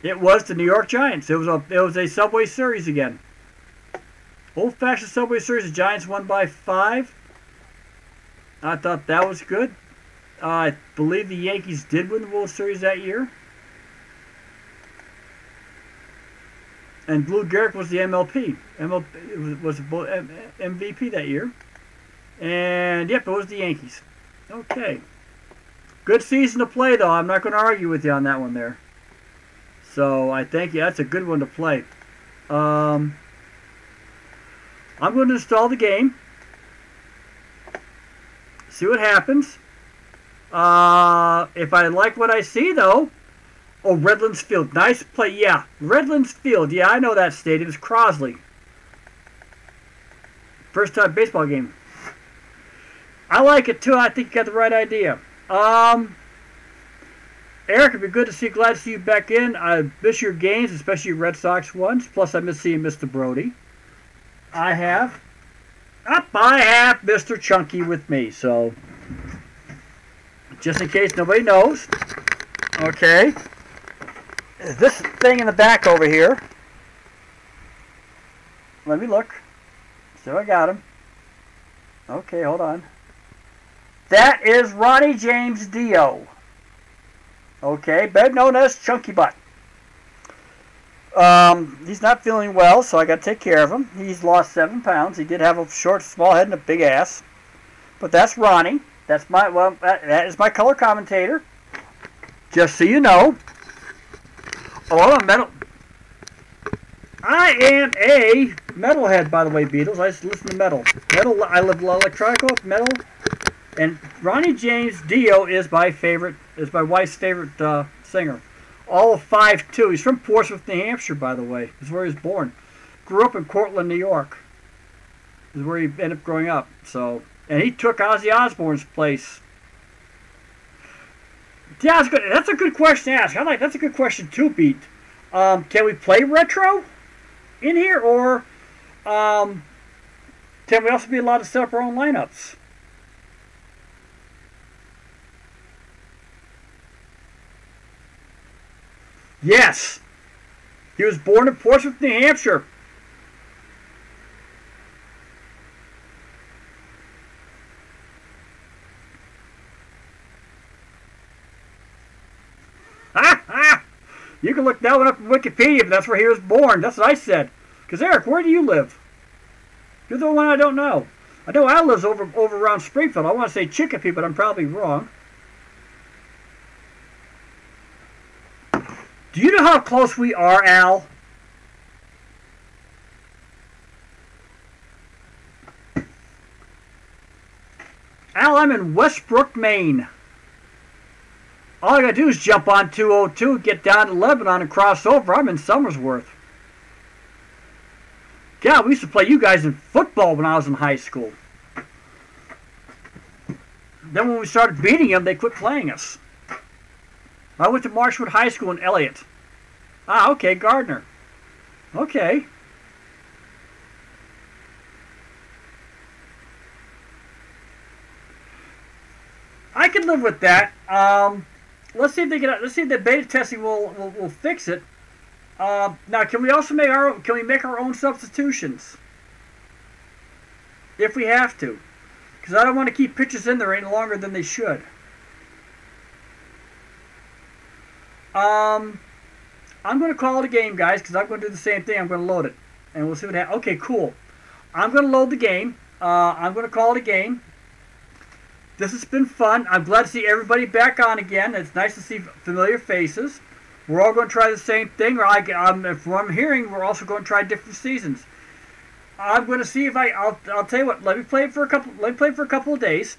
it was the New York Giants. It was a Subway Series again. Old-fashioned Subway Series. The Giants won by 5. I thought that was good. I believe the Yankees did win the World Series that year. And Lou Gehrig was the MVP that year. And, yep, it was the Yankees. Okay. Good season to play, though. I'm not going to argue with you on that one there. So, I think, yeah, that's a good one to play. I'm going to install the game. See what happens. If I like what I see, though... Oh, Redlands Field. Nice play. Yeah, Redlands Field. Yeah, I know that stadium. It's Crosley. First time baseball game. I like it, too. I think you got the right idea. Eric, it'd be good to see. Glad to see you back in. I miss your games, especially your Red Sox ones. Plus, I miss seeing Mr. Brody. I have Mr. Chunky with me. So, just in case nobody knows. Okay. This thing in the back over here. Let me look. So I got him. Okay, hold on. That is Ronnie James Dio. Okay, better known as Chunky Butt. He's not feeling well, so I got to take care of him. He's lost 7 pounds. He did have a short, small head and a big ass. But that's Ronnie. That's my that is my color commentator. Just so you know. Oh, I'm a metal. I am a metalhead, by the way, Beatles. I just listen to metal. Metal. I love electronic metal. And Ronnie James Dio is my favorite. Is my wife's favorite singer. All of 5'2". He's from Portsmouth, New Hampshire, by the way. That's where he was born. Grew up in Cortland, New York. This is where he ended up growing up. So, and he took Ozzy Osbourne's place. Yeah, that's a good question to ask. That's a good question too, Pete. Can we play retro in here, or can we also be allowed to set up our own lineups? Yes. He was born in Portsmouth, New Hampshire. You can look that one up on Wikipedia, but that's where he was born. That's what I said. Because, Eric, where do you live? You're the one I don't know. I know Al lives over around Springfield. I want to say Chicopee, but I'm probably wrong. Do you know how close we are, Al? Al, I'm in Westbrook, Maine. All I gotta do is jump on 202, get down to Lebanon, and cross over. I'm in Somersworth. God, we used to play you guys in football when I was in high school. Then when we started beating them, they quit playing us. I went to Marshwood High School in Elliott. Ah, okay, Gardner. Okay. I can live with that. Let's see if they get. Let's see if the beta testing will fix it. Now, can we also make our own substitutions if we have to? Because I don't want to keep pitchers in there any longer than they should. I'm going to call it a game, guys, because I'm going to do the same thing. I'm going to load it, and we'll see what happens. Okay, cool. I'm going to load the game. I'm going to call it a game. This has been fun. I'm glad to see everybody back on again. It's nice to see familiar faces. We're all going to try the same thing. From what I'm hearing, we're also going to try different seasons. I'm going to see if I'll tell you what. Let me play it for a couple of days,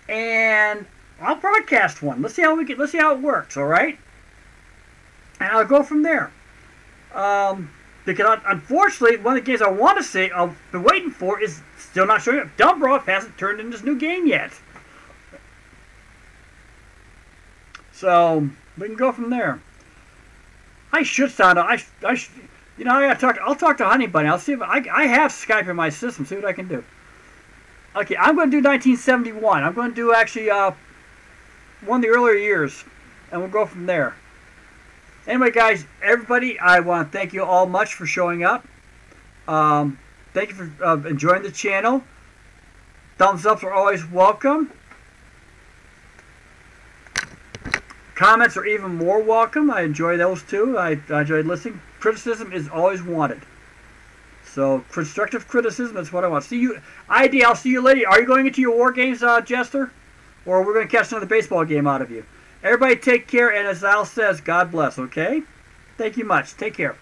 and I'll broadcast one. Let's see how it works. All right, and I'll go from there. Because unfortunately, one of the games I want to see, I've been waiting for, is still not showing up. Dumbroff hasn't turned in his new game yet. So we can go from there. I should sound. You know, I'll talk to Honey Bunny. I'll see if I have Skype in my system. See what I can do. Okay, I'm going to do 1971. I'm going to do actually one of the earlier years, and we'll go from there. Anyway, guys, everybody, I want to thank you all much for showing up. Thank you for enjoying the channel. Thumbs ups are always welcome. Comments are even more welcome. I enjoy those too. I enjoy listening. Criticism is always wanted. So, constructive criticism is what I want. See you, ID, I'll see you later. Are you going into your war games, Jester? Or we're going to catch another baseball game out of you? Everybody take care, and as Al says, God bless, okay? Thank you much. Take care.